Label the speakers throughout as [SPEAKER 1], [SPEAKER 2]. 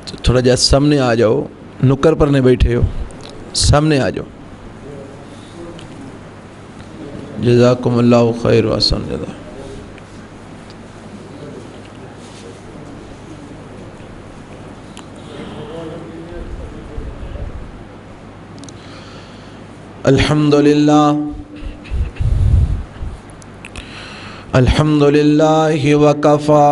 [SPEAKER 1] تو تھوڑا جا سامنے آ جاؤ، نکر پر نہیں بیٹھے ہو، سامنے آ جاؤ. جزاکم اللہ خیر و احسن جزا. الحمدللہ الحمدللہ وکفا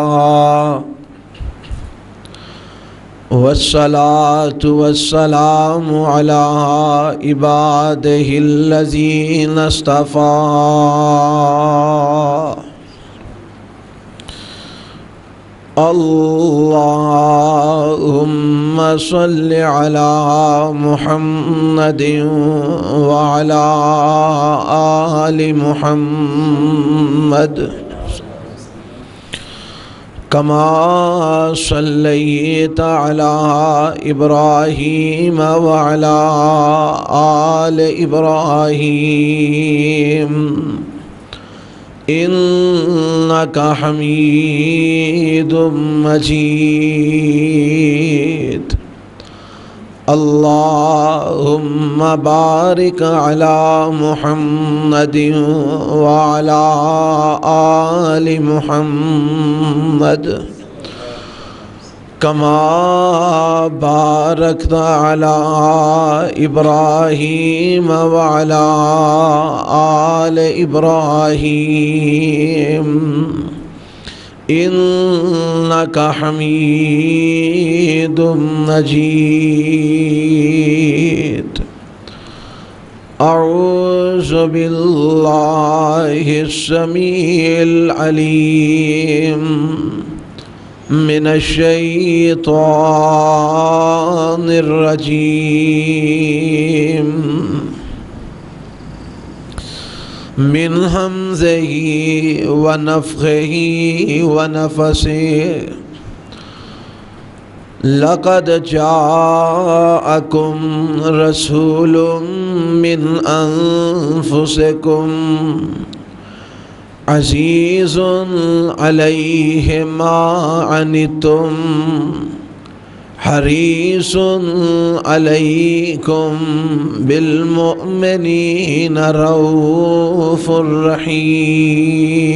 [SPEAKER 1] والصلاة والسلام علی عبادہ الذین اصطفیٰ. اللہم صل علی محمد وعلی آل محمد کما صلیت علی ابراہیم وعلی آل ابراہیم انک حمید مجید. اللہم بارک علی محمد وعلی آل محمد کما بارکت علی ابراہیم وعلی آل ابراہیم انک حمید مجید. اعوذ باللہ السمیع العلیم من الشیطان الرجیم من ہمزہ ونفخہ ونفثہ. لقد جاءکم رسول من انفسکم عزیز علیہ ما عنتم حریص علیکم بالمؤمنین رؤوف رحیم.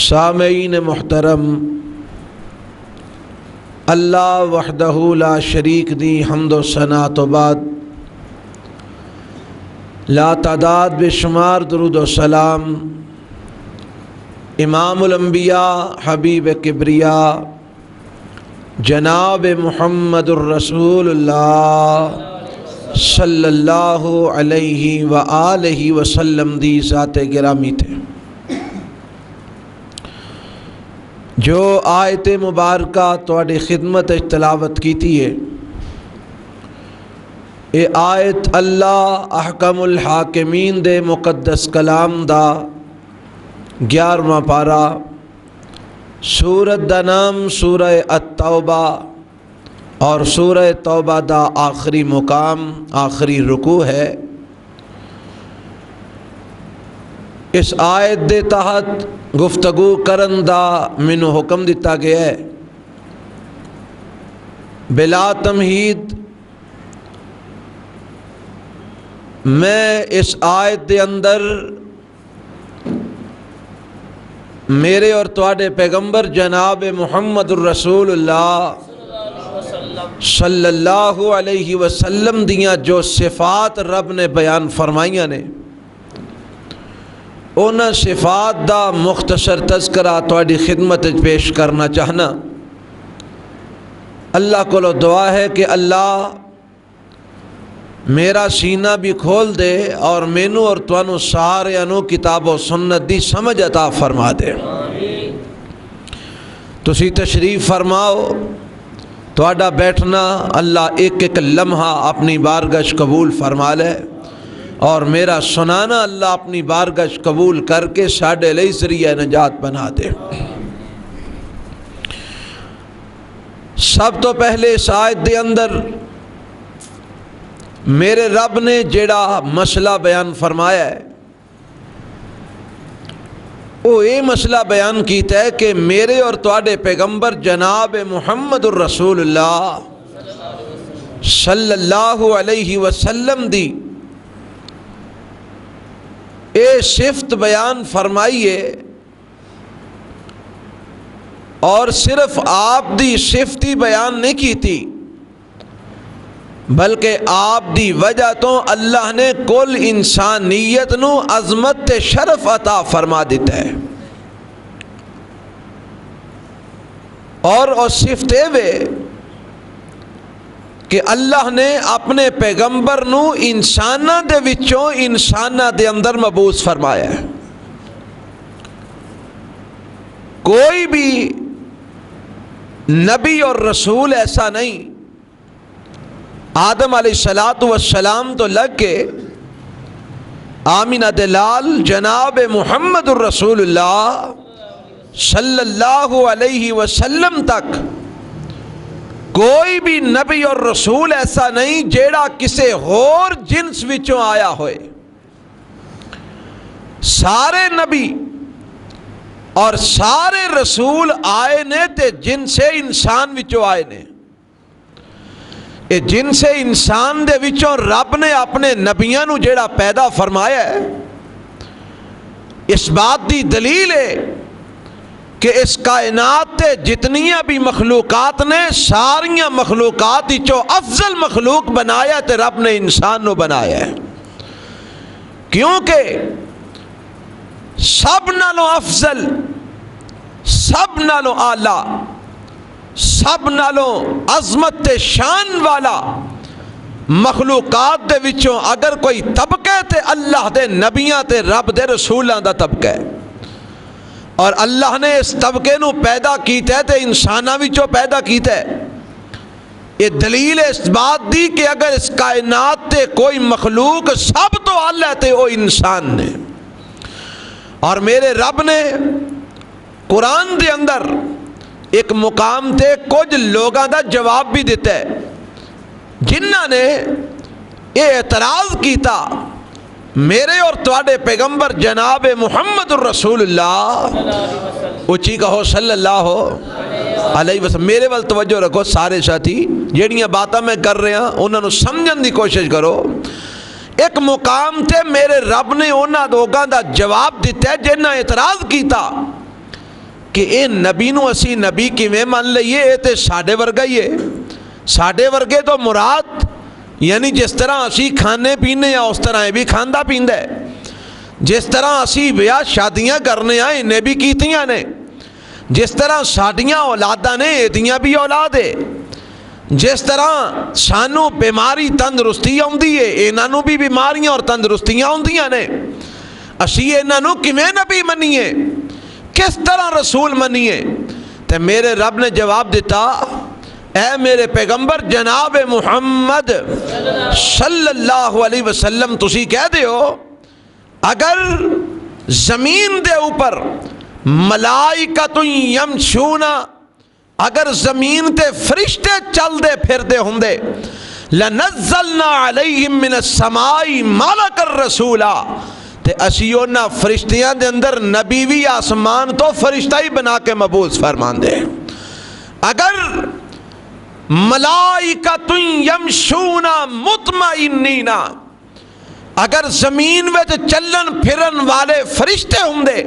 [SPEAKER 1] سامعین محترم، اللہ وحدہ لا شریک دی حمد و ثنا تو بعد لا تعداد بے شمار درود و سلام امام الانبیاء حبیب کبریا جناب محمد الرسول اللہ صلی اللہ علیہ وآلہ وسلم دی ذات گرامی تھے. جو آیت مبارکہ تواڈی خدمت تلاوت کیتی ہے، اے آیت اللہ احکم الحاکمین دے مقدس کلام دا 11واں پارا، سورت دا نام سورہ التوبہ اور سورہ توبہ دا آخری مقام آخری رکوع ہے. اس آیت دے تحت گفتگو کرن دا مینوں حکم دیتا گیا ہے. بلا تمہید میں اس آیت دے اندر میرے اور تواڈے پیغمبر جناب محمد الرسول اللہ صلی اللہ علیہ وسلم دیاں جو صفات رب نے بیان فرمائیاں نے، اونا صفات دا مختصر تذکرہ تواڈی خدمت پیش کرنا چاہنا. اللہ کو دعا ہے کہ اللہ میرا سینہ بھی کھول دے اور مینوں اور توانوں سارے انو کتاب و سنت دی سمجھ عطا فرما دے. تسی تشریف فرماؤ. تواڈا بیٹھنا اللہ ایک ایک لمحہ اپنی بارگاہ قبول فرما لے، اور میرا سنانا اللہ اپنی بارگاہ قبول کر کے ساڈے لئی ذریعہ نجات بنا دے. سب تو پہلے اس آیت دے اندر میرے رب نے جیڑا مسئلہ بیان فرمایا ہے، وہ یہ مسئلہ بیان کیتا ہے کہ میرے اور تواڈے پیغمبر جناب محمد الرسول اللہ صلی اللہ علیہ وسلم دی اے صفت بیان فرمائیے، اور صرف آپ دی صفت ہی بیان نہیں کی تھی بلکہ آپ دی وجہ تو اللہ نے کل انسانیت نو عظمت تے شرف عطا فرما دیتا ہے۔ اور صفت وے کہ اللہ نے اپنے پیغمبر نو انساناں دے وچوں انساناں دے اندر مبعوث فرمایا ہے۔ کوئی بھی نبی اور رسول ایسا نہیں، آدم علیہ السلام تو لگ کے آمینہ دلال جناب محمد الرسول اللہ صلی اللہ علیہ وسلم تک کوئی بھی نبی اور رسول ایسا نہیں جیڑا کسے اور جنس وچوں آیا ہوئے۔ سارے نبی اور سارے رسول آئے نے تے جنس انسان وچوں آئے نے۔ اے جنس انسان دے وچوں رب نے اپنے نبیاں نو جیڑا پیدا فرمایا ہے، اس بات دی دلیل ہے کہ اس کائنات تے جتنیاں بھی مخلوقات نے ساریاں مخلوقات وچوں افضل مخلوق بنایا تے رب نے انسان نو بنایا ہے، کیونکہ سب نالوں افضل، سب نالوں اعلیٰ، سب نالوں عظمت شان والا مخلوقات دے وچوں اگر کوئی طبقہ تے اللہ دے نبیاں تے رب دے رسولاں دا طبقہ ہے، اور اللہ نے اس طبقے نو پیدا کیتا ہے تے انساناں وچوں پیدا کیتا ہے۔ یہ دلیل ہے اس بات دی کہ اگر اس کائنات تے کوئی مخلوق سب تو اعلیٰ تے وہ انسان نے۔ اور میرے رب نے قرآن دے اندر ایک مقام تے کچھ لوگاں دا جواب بھی دیتا ہے جنہاں نے یہ اعتراض کیتا میرے اور تواڈے پیغمبر جناب محمد الرسول اللہ، اچھی کہو صلی اللہ علیہ وسلم۔ میرے وال توجہ رکھو سارے ساتھی، جیڑیاں باتاں میں کر رہے ہیں انہاں نو سمجھن دی کوشش کرو۔ ایک مقام تے میرے رب نے انہاں لوگاں دا جواب دیتا ہے جنہاں اعتراض کیتا کہ اے نبی نو اسی نبی کیویں مان لئیے، اے تے ساڈے ورگا ہی ہے۔ ساڈے ورگے تو مراد یعنی جس طرح اسی کھانے پینے یا اس طرح بھی کھاندہ پیندہ ہے، جس طرح اسی بیاہ شادیاں کرنے آئے انہیں بھی کیتیاں نے، جس طرح ساڈیاں اولاداں نے ایدیاں بھی اولاد ہے، جس طرح سانو بیماری تندرستی آندی ہے انہوں بھی بیماریاں اور تندرستیاں آندیاں نے، اسی انہوں کیویں نبی منیے، کس طرح رسول منیے؟ تے میرے رب نے جواب دیتا، اے میرے پیغمبر جناب محمد صلی اللہ علیہ وسلم تسی کہہ دے ہو اگر زمین دے اوپر ملائکۃ یمشون، اگر زمین تے فرشتے چل دے پھر دے ہوں دے، لنزلنا علیہم من السماء ملک الرسولا، تے اسی اونا فرشتیاں دے اندر نبی بھی آسمان تو فرشتہ ہی بنا کے مبعوث فرمان دے۔ اگر ملائکۃ یمشون مطمئنین، اگر زمین وچ چلن پھرن والے فرشتے ہوں دے،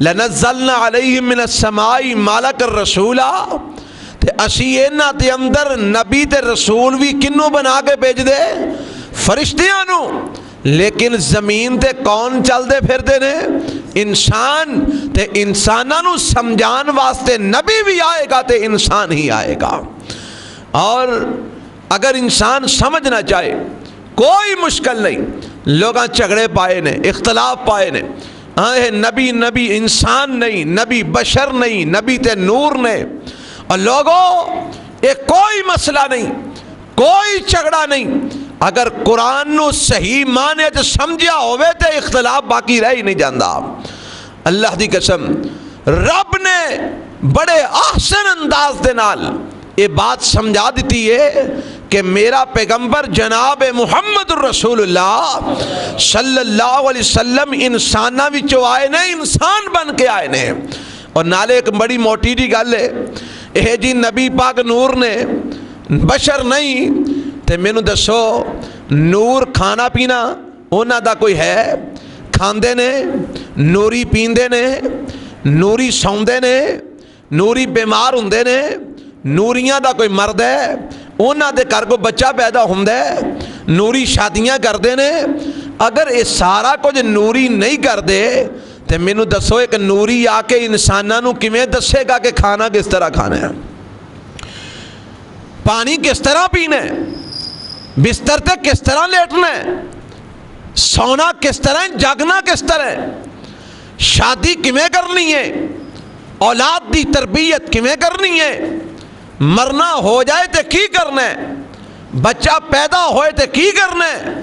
[SPEAKER 1] لنزلنا علیہم من السماء ملک الرسولا، تے اسی اینا دے اندر نبی تے رسول بھی کنوں بنا کے بھیج دے؟ فرشتیاں نو۔ لیکن زمین تے کون چل دے پھر دے نے؟ انسان، تے انساناں نو سمجھان واسطے نبی بھی آئے گا تے انسان ہی آئے گا۔ اور اگر انسان سمجھنا چاہے کوئی مشکل نہیں، لوگاں جھگڑے پائے نے، اختلاف پائے نے، نبی نبی انسان نہیں، نبی بشر نہیں، نبی تے نور نے، اور لوگوں ایک کوئی مسئلہ نہیں، کوئی جھگڑا نہیں، اگر قرآن نو صحیح معنی تے سمجھیا ہوئے تے اختلاف باقی رہ ہی نہیں جاندا۔ اللہ دی قسم رب نے بڑے احسن انداز دے نال یہ بات سمجھا دیتی ہے کہ کہ میرا پیغمبر جناب محمد رسول اللہ صلی اللہ علیہ وسلم انساناں وچوں آئے نے، انسان بن کے آئے نے۔ اور نالے ایک بڑی موٹی جی گل ہے، اے جی نبی پاک نور نے، بشر نہیں تے مینوں دسو نور کھانا پینا انہاں دا کوئی ہے؟ کھاندے نے، نوری پیندے نے، نوری سوندے نے، نوری بیمار ہوندے نے، نوریاں دا کوئی مرد ہے انہاں دے گھر کو بچہ پیدا ہوندا ہے، نوری شادیاں کردے نے۔ اگر یہ سارا کچھ نوری نہیں کردے تے مینوں دسو ایک نوری آ کے انساناں نوں کیویں دسے گا کہ کھانا کس طرح کھانا ہے، پانی کس طرح پینا ہے، بستر تے کس طرح لیٹنا ہے، سونا کس طرح ہے، جاگنا کس طرح ہے، شادی کیویں کرنی ہے، اولاد دی تربیت کیویں کرنی ہے، مرنا ہو جائے تے کی کرنا ہے، بچہ پیدا ہوئے تے کی کرنا ہے،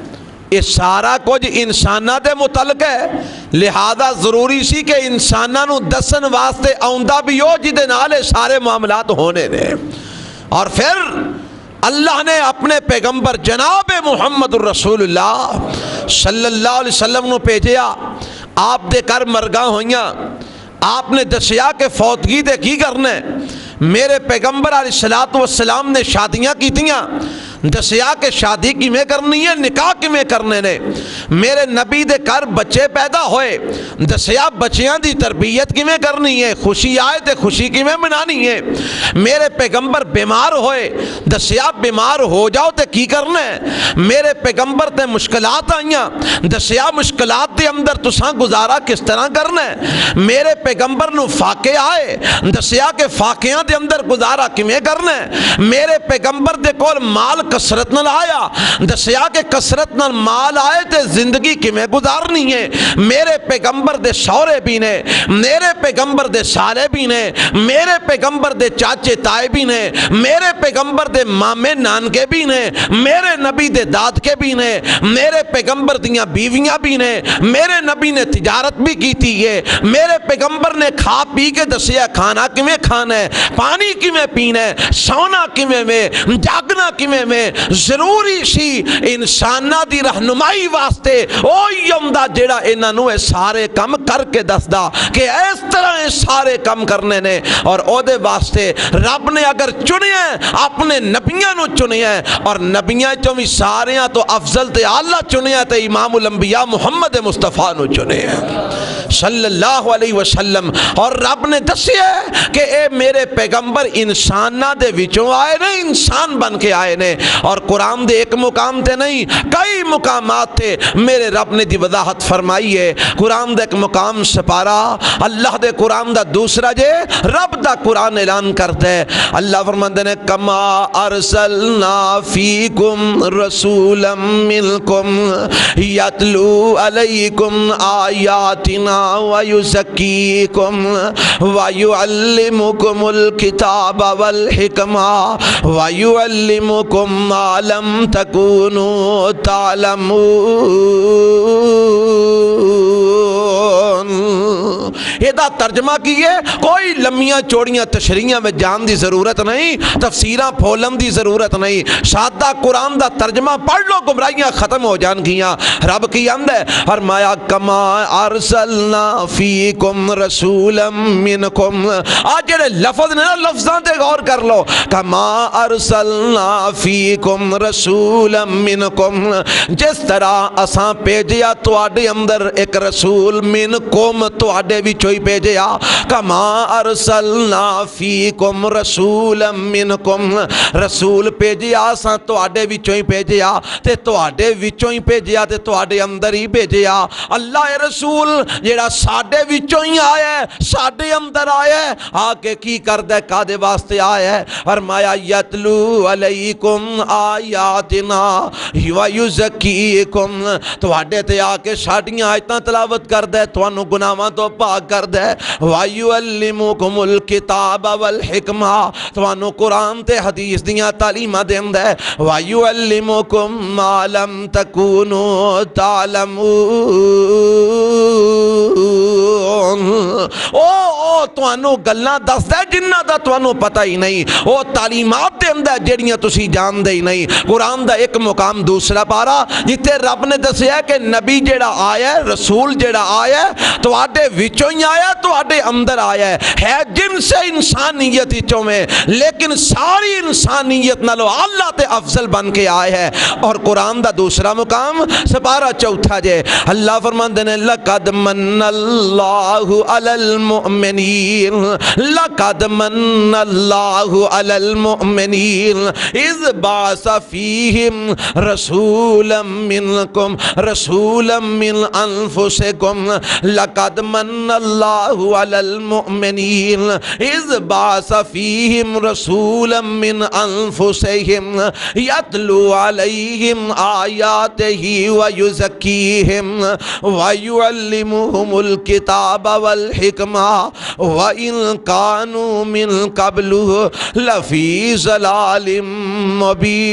[SPEAKER 1] یہ سارا کچھ انساناں دے متعلق ہے۔ لہذا ضروری سی کہ انساناں نو دسن واسطے آؤندا بھی ہو جدے نال سارے معاملات ہونے نے۔ اور پھر اللہ نے اپنے پیغمبر جناب محمد رسول اللہ صلی اللہ علیہ وسلم نو بھیجیا، آپ دے کر مرگاں ہوئیاں، آپ نے دسیا کہ فوتگی دے کی کرنا ہے۔ میرے پیغمبر علیہ السلام نے شادیاں کیتیاں، دسیا کہ شادی کیویں کرنی ہے، نکاح کیویں کرنے نے۔ میرے نبی دے گھر بچے پیدا ہوئے، دسیا بچیاں دی تربیت کیویں کرنی ہے، خوشی آئے تے خوشی کیویں منانی ہے۔ میرے پیغمبر بیمار ہوئے، دسیا بیمار ہو جاؤ تے کی کرنا ہے۔ میرے پیغمبر تے مشکلات آئیاں، دسیا مشکلات دے اندر تساں گزارا کس طرح کرنا ہے۔ میرے پیغمبر نو فاقے آئے، دسیا کہ فاقیاں دے اندر گزارا کیویں کرنا ہے۔ میرے پیغمبر دے کول مال کسرت نال آیا، دسیا کہ کسرت نال مال آئے تے زندگی کیویں گزارنی ہے۔ میرے پیغمبر دے شوہرے بھی نے، میرے پیغمبر دے سالے بھی نے، میرے پیغمبر دے چاچے تائے بھی نے، میرے پیغمبر دے مامے نانکے بھی نے، میرے نبی دے دادکے بھی نے، میرے پیغمبر دیاں بیویاں بھی نے، میرے نبی نے تجارت بھی کیتی ہے، میرے پیغمبر نے کھا پی کے دسیا کھانا کیویں کھانا ہے، پانی کیویں پینا ہے، سونا کیویں میں، جاگنا کیویں میں۔ ضروری سی انساناں دی رہنمائی واسطے اوہی ہوندا جیڑا انہاں نوں اے سارے کم کر کے دسدا کہ اس طرح اے سارے کم کرنے نے۔ اور او دے واسطے رب نے اگر چنیا اپنے نبیاں نوں چنیا، اور نبیاں چوں بھی ساریاں تو افضل تے اعلیٰ چنیا تے امام الانبیاء محمد مصطفیٰ نوں چنیا صلی اللہ علیہ وسلم۔ اور رب نے دسیا کہ اے میرے پیغمبر انساناں دے وچوں آئے نے، انسان بن کے آئے نے۔ اور قرآن دے ایک مقام تے نہیں، کئی مقامات تے میرے رب نے دی وضاحت فرمائی ہے۔ قرآن دے ایک مقام سپارا، اللہ دے قرآن دا دوسرا جے رب دا قرآن اعلان کرتا ہے۔ اللہ فرماندے نے کما ارسلنا فیکم رسولا منکم یتلو علیکم آیاتنا ویزکیکم ویعلمکم الکتاب والحکمہ ویعلمکم ما لم تکونوا تعلمون۔ یہ دا ترجمہ کیے، کوئی لمیاں چوڑیاں تشریحاں میں جان دی ضرورت نہیں، تفسیراں پھولن دی ضرورت نہیں، سادہ قرآن دا ترجمہ پڑھ لو، گمراہیاں ختم ہو جان گیاں۔ رب کی اند ہے فرمایا کما ارسلنا فیکم رسولا منکم۔ آج جڑے لفظ نے نا، لفظاں تے غور کر لو، کما ارسلنا فیکم رسولا منکم، جس طرح اساں بھیجیا تواڈے اندر ایک رسول، منکم تواڈے وچوں ہی بھیجیا، کما ارسلنا فیکم رسولا منکم، رسول بھیجیا اساں تواڈے وچوں ہی بھیجیا، تے تواڈے وچوں ہی بھیجیا تے تواڈے اندر ہی بھیجیا۔ اللہ اے رسول جیڑا ساڈے وچوں ہی آیا ہے، ساڈے اندر آیا ہے، آ کے کی کردا ہے، کادے واسطے آیا ہے؟ فرمایا یتلو علیکم آیاتنا ویزکیکم، تواڈے تے آ کے ساڈیاں آیتاں تلاوت کردا ہے، تانوں گناہاں تو پاک کردا ہے، ویعلمکم الکتاب والحکمہ، تانوں قرآن تے حدیث دیاں تعلیماں دیندا ہے، ویعلمکم ما لم تکونوا تعلمون۔ او ਤੁਹਾਨੂੰ ਗੱਲਾਂ ਦੱਸਦਾ ਜਿਨ੍ਹਾਂ ਦਾ ਤੁਹਾਨੂੰ ਪਤਾ ਹੀ ਨਹੀਂ, ਉਹ ਤਾਲੀਮਾਤ ਦਿੰਦਾ ਜਿਹੜੀਆਂ ਤੁਸੀਂ ਜਾਣਦੇ ਹੀ ਨਹੀਂ। ਕੁਰਾਨ ਦਾ ਇੱਕ ਮੁਕਾਮ ਦੂਸਰਾ ਪਾਰਾ ਜਿੱਥੇ ਰੱਬ ਨੇ ਦੱਸਿਆ ਕਿ ਨਬੀ ਜਿਹੜਾ ਆਇਆ, ਰਸੂਲ ਜਿਹੜਾ ਆਇਆ ਤੁਹਾਡੇ ਵਿੱਚੋਂ ਹੀ ਆਇਆ, ਤੁਹਾਡੇ ਅੰਦਰ ਆਇਆ ہے جن سے انسانیت چویں لیکن ساری انسانیت نالو اللہ تے افضل بن کے آئے ہے۔ اور قرآن دا دوسرا مقام سپارہ چوتھا جے اللہ فرماندے نے لقد من اللہ علی المؤمنین، لقد من اللہ علی المؤمنین اذ بعث فیہم رسولا منکم رسولا من انفسکم، لقد من اللہ علی المؤمنین اذ بعث فیہم رسولا من انفسہم یتلو علیہم آیاتہ ویزکیہم ویعلمہم الکتاب والحکمہ وَإِن كَانُوا مِن قَبْلُ لَفِي ضَلَالٍ مُبِينٍ۔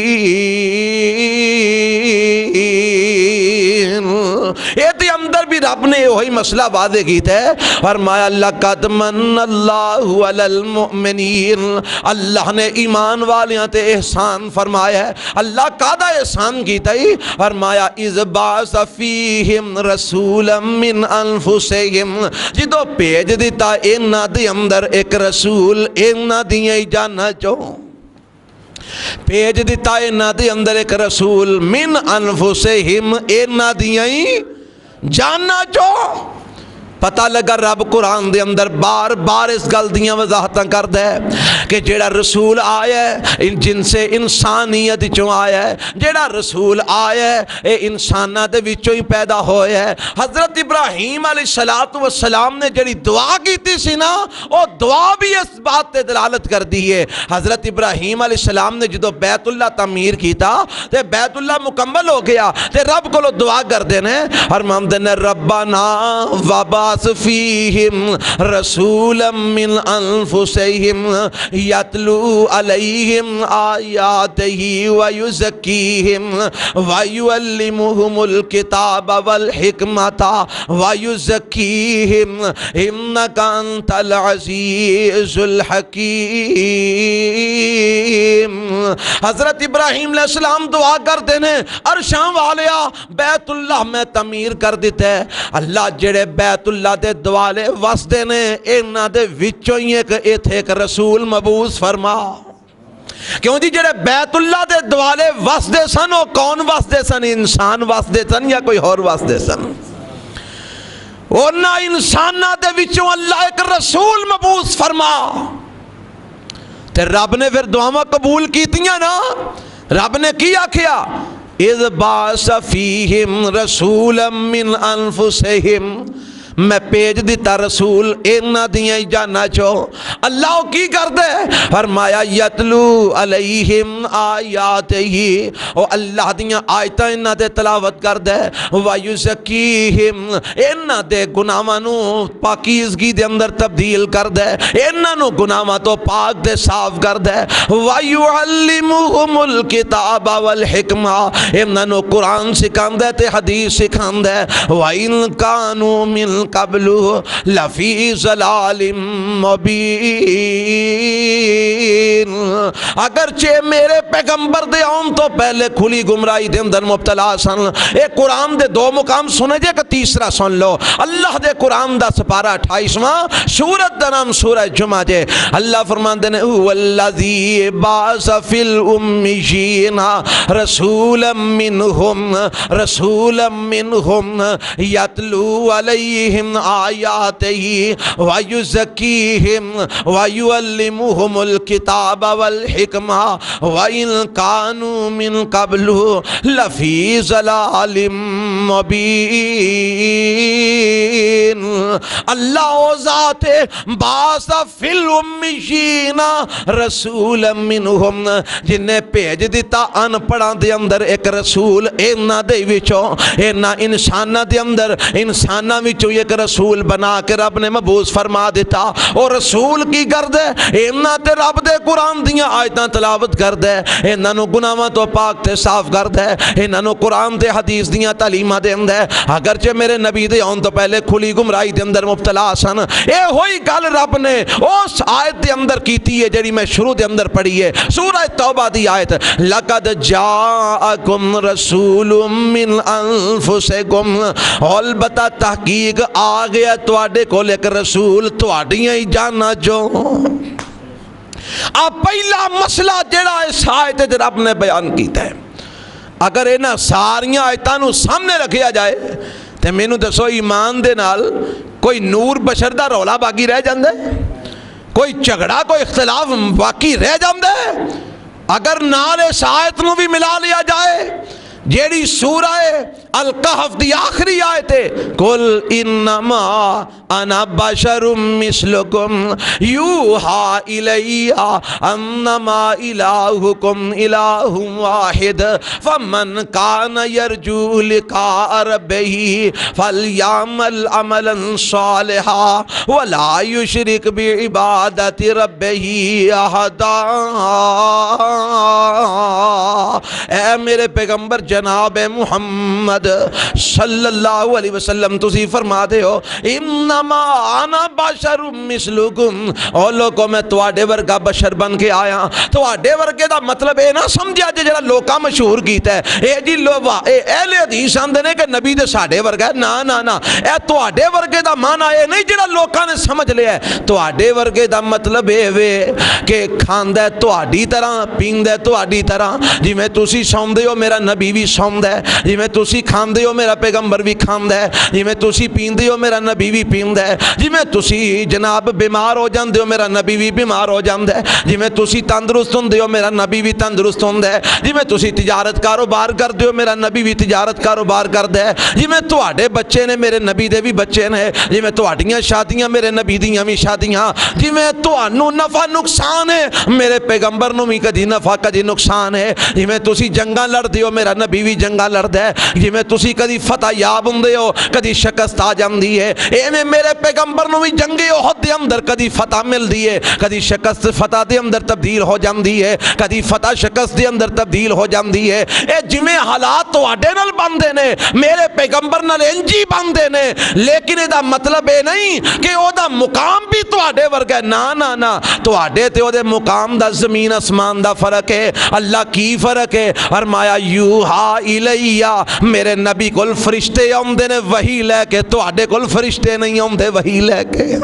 [SPEAKER 1] ایتے اندر بھی رب نے وہی مسئلہ واضح کیتا ہے، فرمایا لَقَدْ مَنَّ اللَّهُ عَلَى الْمُؤْمِنِينَ، اللہ نے ایمان والیاں تے احسان فرمایا ہے۔ اللہ قادہ احسان کیتا ہی فرمایا اِذْ بَعْثَ فِيهِمْ رَسُولًا مِّنْ أَنفُسِهِمْ، جدو پیج دیتا اینا دی اندر ایک رسول اینا دیاں ہی جانا چاہوں، پیج دیتا اینا دی اندر ایک رسول من انفسہم اینا دیاں ہی جانا چاہوں۔ پتہ لگا رب قرآن دے اندر بار بار اس گل دیاں وضاحتاں کر دے کہ جیڑا رسول آیا ہے جن سے انسانیت چوں آیا ہے، جیڑا رسول آیا ہے اے انسانہ دے وچوں ہی پیدا ہویا ہے۔ حضرت ابراہیم علیہ السلام نے جڑی دعا کی تھی سی نا، وہ دعا بھی اس بات تے دلالت کر دی ہے۔ حضرت ابراہیم علیہ السلام نے جدو بیت اللہ تعمیر کیتا تے بیت اللہ مکمل ہو گیا تے رب کو دعا کر دینے اور محمد نے ربنا وبا فیہم رسولا من انفسہم یتلو علیہم آیاتہ ویزکیہم ویعلمہم الکتاب والحکمت ویزکیہم انکا انت العزیز الحکیم۔ حضرت ابراہیم علیہ السلام دعا کر دینے عرشاں والیا بیت اللہ میں تعمیر کر دیتے ہیں۔ اللہ جڑے بیت اللہ دے دوالے وسدے نے اینا دے وچوں ہی ایک رسول مبعوث فرما۔ کیوں جی جڑے بیت اللہ دے دوالے وسدے سن وہ کون وسدے سن؟ انسان وسدے سن یا کوئی اور وسدے سن؟ اونا انسانہ دے وچوں اللہ ایک رسول مبعوث فرما تے رب نے پھر دعاواں قبول کیتیاں نا۔ رب نے کی آکھیا اذ بعث فیہم رسولا من انفسہم، میں پیج دیتا رسول اینا دیاں ہی جانا چو۔ اللہ کی کر دے فرمایا یتلو علیہم آیات ہی، او اللہ دیاں آیتاں اینا دے تلاوت کر دے، ویزکیہم اینا دے گناہانو پاکیزگی دے اندر تبدیل کر دے، اینا نو گناہاں تو پاک دے صاف کر دے، ویعلمہم الکتاب والحکمہ اینا نو قرآن سکھان دے تے حدیث سکھان دے، وَإِن كَانُوا مِن قبلو لفی ضلال مبین۔ اگرچہ میرے پیغمبر دے آن تو پہلے کھلی گمراہی دے اندر مبتلا سن۔ ایک قرآن دے دو مقام سنے جے کہ تیسرا سن لو۔ اللہ دے قرآن دا سپارہ 28واں سورت دا نام سورہ جمعہ جے۔ اللہ فرمان دینے والذی باعث فی الامیین رسولا منہم یتلو علیہم آیاتہ ویزکیہم ویعلمہم الکتاب والحکمہ وَإِن كَانُوا مِن قَبْلُ لَفِي ضَلَالٍ مُبِينٍ۔ اللہ او ذات بعث فی الامیین رسولا منہم، جنہیں بھیج دیتا ان پڑھاں دے اندر ایک رسول اینا دے وچوں اینا انسانہ دے اندر انسانہ وچوں ایک رسول بنا کے رب نے مبعوث فرما دیتا۔ اور رسول کی کر دے اینا تے رب دے قرآن دیاں آیتاں تلاوت کر دے، اینا نو گناہاں تو پاک تے صاف کر دے، اینا نو قرآن تے حدیث دیاں تعلیماں دے اندے۔ اگرچہ میرے نبی دے آن تو پہلے کھلی گمراہی دے اندر مبتلا سن. اے ہوئی گل رب نے اس آیت دے اندر کیتی ہے جڑی میں شروع دے اندر پڑھی ہے سورہ توبہ دی آیت. لقد جاءکم رسول من انفسکم, البتہ تحقیق آ گیا تواڈے کول ایک رسول تواڈیاں ہی جانا جو. اب پہلا مسئلہ جڑا اس آیت تے رب نے بیان کیتا ہے, اگر انہاں ساریاں آیتاں نو سامنے رکھیا جائے تے مینوں دسو ایمان دے نال کوئی نور بشر دا رولا باقی رہ جاندا ہے؟ کوئی جھگڑا کوئی اختلاف باقی رہ جاندا ہے؟ اگر نال اس آیت نو بھی ملا لیا جائے جیڑی سورہ الکہف دی آخری آیت ہے, قل انما انا بشر مثلکم یوحا الی انما الہکم الہ واحد فمن کان یرجو لقاء ربہ فلیعمل عملا صالحا ولا یشرک بعبادت ربہ احدا. اے میرے پیغمبر جناب محمد صلی اللہ علیہ وسلم تسی فرما دے ہو انما انا بشر مثلکم, او لوگوں میں تواڈے ورگا بشر بن کے آیا. تواڈے ورگے دا مطلب اے نہ سمجھیا جے جڑا لوکاں مشہور کیتا ہے اے جی اے اہل حدیث آندے نے کہ نبی تے ساڈے ورگا ہے. نا نا نا, اے تواڈے ورگے دا معنی اے نہیں جڑا لوکاں نے سمجھ لیا ہے. تواڈے ورگے دا مطلب اے وے کہ کھاندا ہے تواڈی طرح پیندا ہے تواڈی طرح, جویں تسی سوندے ہو میرا نبی بھی سوندا ہے, جویں تسی کھاندے ہو میرا پیغمبر بھی کھاندا ہے, جویں تسی پیندے ہو میرا نبی بھی پیندا ہے, جویں تسی جناب بیمار ہو جاندے ہو میرا نبی بھی بیمار ہو جاندا ہے, جویں تسی تندرست ہوندے ہو میرا نبی بھی تندرست ہوندا ہے, جویں تسی تجارت کاروبار کردے ہو میرا نبی بھی تجارت کاروبار کردا ہے, جویں تواڈے بچے نے میرے نبی دے بھی بچے نے, جویں تواڈیاں شادیاں میرے نبی دیاں بھی شادیاں, جویں تانوں نفع نقصان ہے میرے پیغمبر نوں بھی کدی نفع کدی نقصان ہے, جویں تسی جنگاں لڑدے ہو میرا نبی بھی جنگاں لڑدا ہے, جویں تسی کدی فتح یاب ہوندے ہو کدی شکست آ جاندی ہے, ایویں میرے پیغمبر نوں بھی جنگ احد دے اندر کدی فتح ملدی ہے کدی شکست فتح دے اندر تبدیل ہو جاندی ہے, کدی فتح شکست دے اندر تبدیل ہو جاندی ہے. اے جویں حالات تواڈے نال بندے نے میرے پیغمبر نال انجی بندے نے, لیکن اے دا مطلب اے نہیں کہ او دا مقام بھی تواڈے ورگا ہے. نا نا نا, تواڈے تے او دے مقام دا زمین اسمان دا فرق ہے. اللہ کی فرق ہے؟ فرمایا یوحا الیہ, میرے نبی کول فرشتے آندے نے وحی لے کے, تواڈے کول فرشتے نہیں آندے وحی لے کے.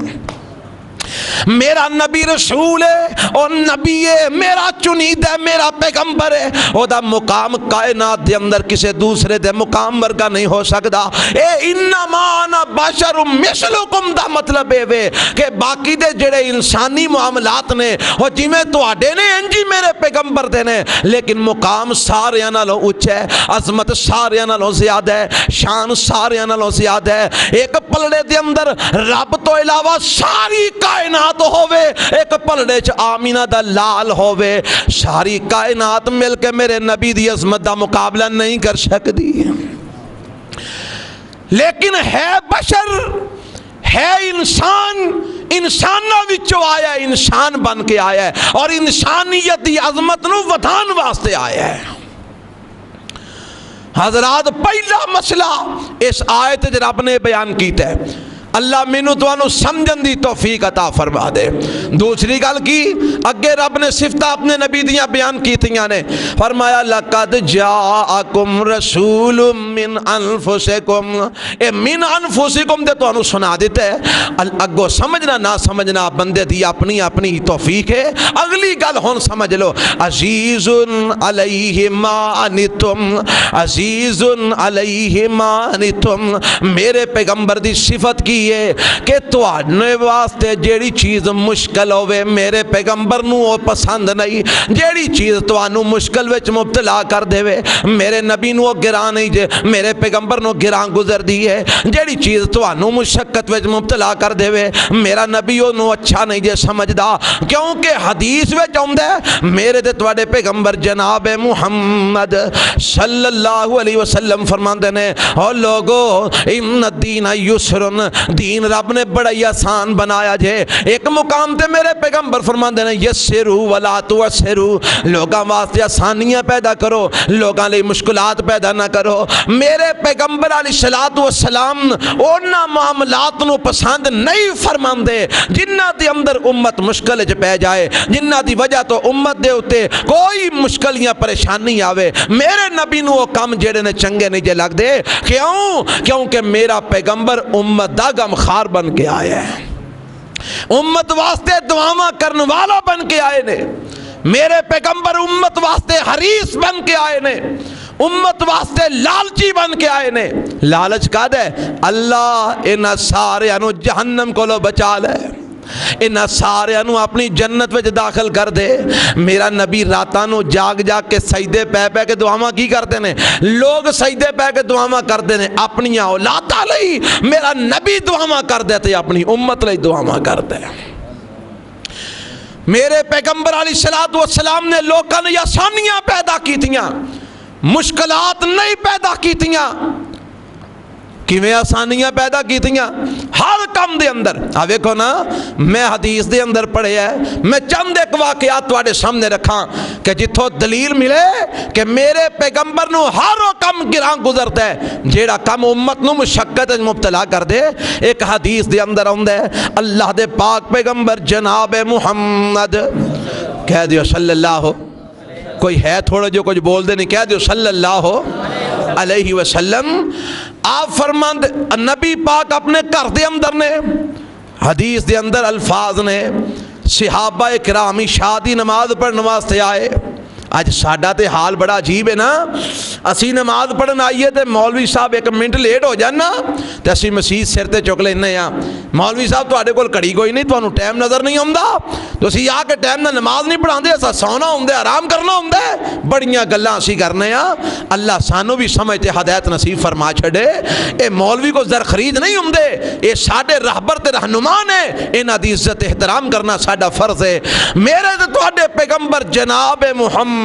[SPEAKER 1] میرا نبی رسول ہے اور نبی ہے, میرا چنید ہے, میرا پیغمبر ہے, او دا مقام کائنات دے اندر کسے دوسرے دے مقام ورگا نہیں ہو سکدا. اے انما انا بشر مثلکم دا مطلب اے وے کہ باقی دے جڑے انسانی معاملات نے او جویں تواڈے نے انجی میرے پیغمبر دے نے, لیکن مقام ساریاں نالوں اونچا ہے, عظمت ساریاں نالوں زیادہ ہے, شان ساریاں نالوں زیادہ ہے. ایک پلڑے دے اندر رب تو علاوہ ساری کائنات ہووے, ایک پلڑے چ آمینہ دا لال ہووے, ساری کائنات مل کے میرے نبی دی عظمت دا مقابلہ نہیں کر سکتی. لیکن ہے بشر, ہے انسان, انسانوں وچوں آیا ہے, انسان بن کے آیا ہے اور انسانیت دی عظمت نو ودھان واسطے آیا ہے. حضرات پہلا مسئلہ اس آیت جو رب نے بیان کیتا ہے, اللہ مینوں تانوں سمجھن دی توفیق عطا فرما دے. دوسری گل کی اگے رب نے صفتاں اپنے نبی دیاں بیان کیتیاں نے, فرمایا لقد جاءکم رسول من انفسکم. اے من انفسکم دے تانوں سنا دیتا ہے, اگو سمجھنا نہ سمجھنا بندے دی اپنی اپنی توفیق ہے. اگلی گل ہن سمجھ لو, عزیز علیہ ما عنتم, عزیز علیہ ما عنتم, میرے پیغمبر دی صفت کی کہ تواڈے واسطے جیڑی چیز مشکل ہوے میرے پیغمبر نو او پسند نہیں, جیڑی چیز توانوں مشکل وچ مبتلا کر دے میرے نبی نو گراں نہیں جے, میرے پیغمبر نو گراں گزر دی ہے. جیڑی چیز توانوں مشقت وچ مبتلا کر دے میرا نبی او نو اچھا نہیں جے سمجھدا, کیونکہ حدیث وچ آندا ہے میرے تے تواڈے پیغمبر جناب محمد صلی اللہ علیہ وسلم فرماندے نے, او لوگو ان الدین یسر, دین رب نے بڑا ہی آسان بنایا جے۔ ایک مقام تے میرے پیغمبر فرماندے نے یسرو ولا تعسرو، لوگاں واسطے آسانیاں پیدا کرو، لوگاں لئی مشکلات پیدا نہ کرو۔ میرے پیغمبر علیہ الصلوۃ والسلام انہاں معاملات نو پسند نہیں فرماندے جنہاں دے اندر امت مشکل وچ پے جائے، جنہاں دی وجہ تو امت دے اوتے کوئی مشکل یا پریشانی آوے۔ میرے نبی نو وہ کام جڑے نے چنگے نہیں جے لگدے، کیونکہ میرا پیغمبر امت دا غمخار بن کے آیا ہے، امت واسطے دعاواں کرن والا بن کے آئے نے۔ میرے پیغمبر امت واسطے حریص بن کے آئے نے، امت واسطے لالچی بن کے آئے نے۔ لالچ کا دے اللہ انہاں سارے انو جہنم کو لو بچا لے، انہاں سارے انو اپنی جنت وچ داخل کر دے۔ میرا نبی راتاں نو جاگ جاگ کے سجدے پہ پہ کے دعاواں کی کرتے ہیں؟ لوگ سجدے پہ کے دعاواں کرتے ہیں اپنی اولاداں لئی، میرا نبی دعاواں کر دیتے اپنی امت لئی دعاواں کرتے ہیں۔ میرے پیغمبر علیہ الصلوۃ والسلام نے لوکاں نے آسانیاں پیدا کیتیاں، مشکلات نہیں پیدا کیتیاں۔ کیویں آسانیاں پیدا کیتیاں؟ ہر کم دے اندر ویکھو نا، میں حدیث دے اندر پڑھیا ہے، میں چند ایک واقعات تواڈے سامنے رکھاں کہ جتھوں دلیل ملے کہ میرے پیغمبر نو ہر وہ کم گراں گزرتا ہے جیڑا کم امت نو مشقت وچ مبتلا کر دے۔ ایک حدیث دے اندر آندا ہے اللہ دے پاک پیغمبر جناب محمد، کہہ دیو صلی اللہ، کوئی ہے تھوڑا جو کچھ بول دے نہیں، کہہ دیو صلی اللہ علیہ وسلم۔ آپ فرماند نبی پاک اپنے گھر دے اندر نے، حدیث دے اندر الفاظ نے، صحابہ کرام شادی نماز پڑھنے واسطے آئے۔ اج ساڈا تے حال بڑا عجیب ہے نا، اسی نماز پڑھن آئیے تے مولوی صاحب ایک منٹ لیٹ ہو جانا تے اسی مسیت سر تے چک لینے ہاں، مولوی صاحب تواڈے کول کڑی کوئی نہیں، تانوں ٹائم نظر نہیں آوندا، تسی آ کے ٹائم نال نماز نہیں پڑھاندے، اسا سونا ہوندا ہے، آرام کرنا ہوندا ہے، بڑیاں گلاں اسی کرنے ہاں۔ اللہ سانو بھی سمجھ تے ہدایت نصیب فرما چھڑے۔ اے مولوی کو زر خرید نہیں ہوندے، اے ساڈے رہبر تے رہنما نے، انہاں دی عزت احترام کرنا ساڈا فرض ہے۔ میرے تے تواڈے پیغمبر جناب محمد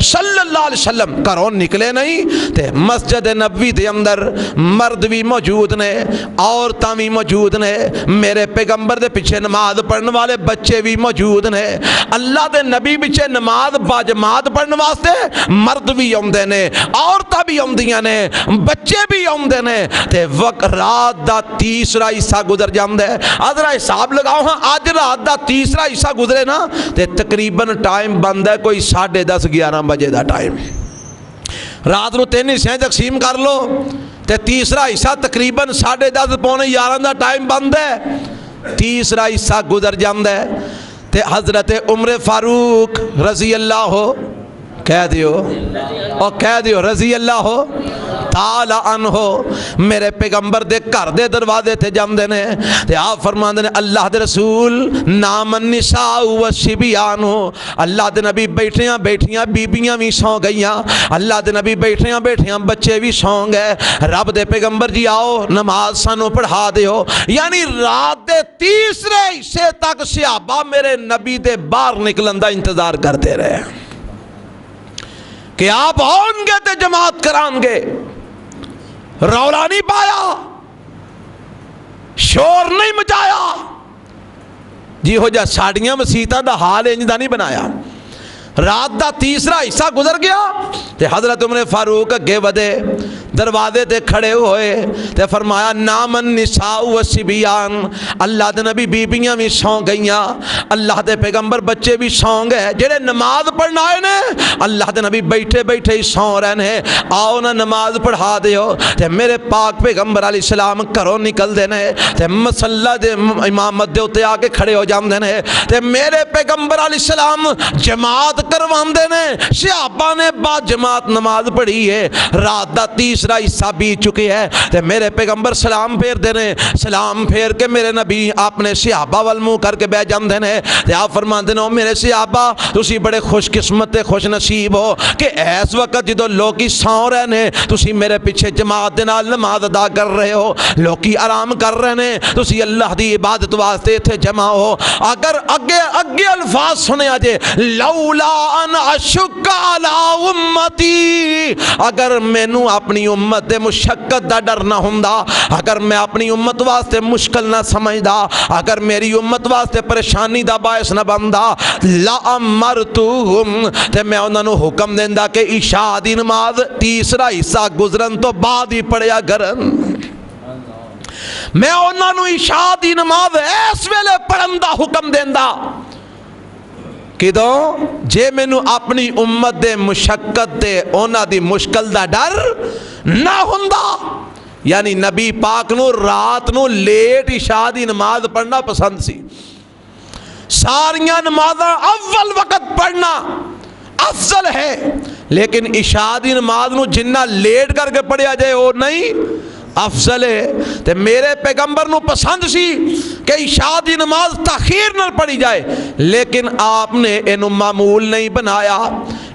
[SPEAKER 1] صلی اللہ علیہ وسلم گھروں نکلے نہیں تے مسجد نبوی دے اندر مرد بھی موجود نے، عورتاں بھی موجود نے، میرے پیغمبر دے پیچھے نماز پڑھنے والے بچے بھی موجود نے۔ اللہ دے نبی پیچھے نماز باجماعت پڑھنے واسطے مرد بھی آندے نے، عورتاں بھی آندیاں نے، بچے بھی آندے نے تے وقت رات دا تیسرا حصہ گزر جاندا ہے۔ ذرا حساب لگاؤ ہاں، اج رات دا تیسرا حصہ گزرے نا تے تقریباً ٹائم بندا ہے کوئی 10:30-11 بجے دا ٹائم۔ رات نو 3 حصے تقسیم کر لو تے تیسرا حصہ تقریباً 10:30-11 دا ٹائم بندا ہے، تیسرا حصہ گزر جاندا ہے تے حضرت عمر فاروق رضی اللہ کہہ دیو اور کہہ دیو رضی اللہ تعالی عنہ میرے پیغمبر دے گھر دے دروازے تے جاندے نے تے آپ فرماندے نے اللہ دے رسول نام النساء والصبیان، اللہ دے نبی بیٹھیاں بیٹھیاں بیبیاں بھی سو گئیاں، اللہ دے نبی بیٹھیاں بیٹھیاں بچے بھی سو گئے، رب دے پیغمبر جی آؤ نماز سانو پڑھا دیو۔ یعنی رات دے تیسرے حصے تک صحابہ میرے نبی دے باہر نکلن دا انتظار کرتے رہے کہ آپ آؤں گے تے جماعت کران گے۔ رولا نہیں پایا، شور نہیں مچایا، جی ہو جا ساڑیاں مسیتاں دا حال انج دا نہیں بنایا۔ رات دا تیسرا حصہ گزر گیا تے حضرت عمر فاروق اگے ودے دروازے تے کھڑے ہوئے تے فرمایا نام النساء والصبیان، اللہ دے نبی بیبیاں بھی سو گئیاں، اللہ دے پیغمبر بچے بھی سو گئے، جڑے نماز پڑھنا آئے نے اللہ دے نبی بیٹھے بیٹھے ہی سو رہے نے، آؤ نا نماز پڑھا دیو۔ تے میرے پاک پیغمبر علیہ السلام گھروں نکل دے نے تے مصلی دے امامت دے اوتے آ کے کھڑے ہو جاندے نے تے میرے پیغمبر علیہ السلام جماعت کرواندے نے، صحابہ نے با جماعت نماز پڑھی ہے، رات دا تیسرا حصہ بیت چکے ہے تے میرے پیغمبر سلام پھیر دے نے، سلام پھیر کے میرے نبی اپنے صحابہ وال منہ کر کے بیٹھ جاندے نے تے آپ فرماندے نے میرے صحابہ تسی بڑے خوش قسمت تے خوش نصیب ہو کہ اس وقت جدو لوکی سو رہے نے تسی میرے پیچھے جماعت دے نال نماز ادا کر رہے ہو، لوکی آرام کر رہے نے تسی اللہ دی عبادت واسطے اتھے جمع ہو۔ اگر اگے الفاظ سنے آجے لولا ان اشق علی امتی، اگر مینوں اپنی امت دے مشقت دا ڈر نہ ہوندا، اگر میں اپنی امت واسطے مشکل نہ سمجھدا، اگر میری امت واسطے پریشانی دا باعث نہ بندا، لا امرتہم تے میں انہاں نو حکم دیندا کہ عشاء دی نماز تیسرا حصہ گزرن تو بعد ہی پڑھیا کرن۔ میں انہاں نو عشاء دی نماز اس ویلے پڑھن دا حکم دیندا کدوں جے مینوں اپنی امت دے مشقت دے انہاں دی مشکل دا ڈر نہ ہوندا۔ یعنی نبی پاک نو رات نو لیٹ عشاء دی نماز پڑھنا پسند سی، ساریاں نمازاں اول وقت پڑھنا افضل ہے، لیکن عشاء دی نماز نو جنہ لیٹ کر کے پڑھیا جائے وہ نہیں افضل ہے۔ تے میرے پیغمبر نو پسند سی کہ عشاء دی نماز تاخیر نہ پڑھی جائے، لیکن آپ نے اینو معمول نہیں بنایا،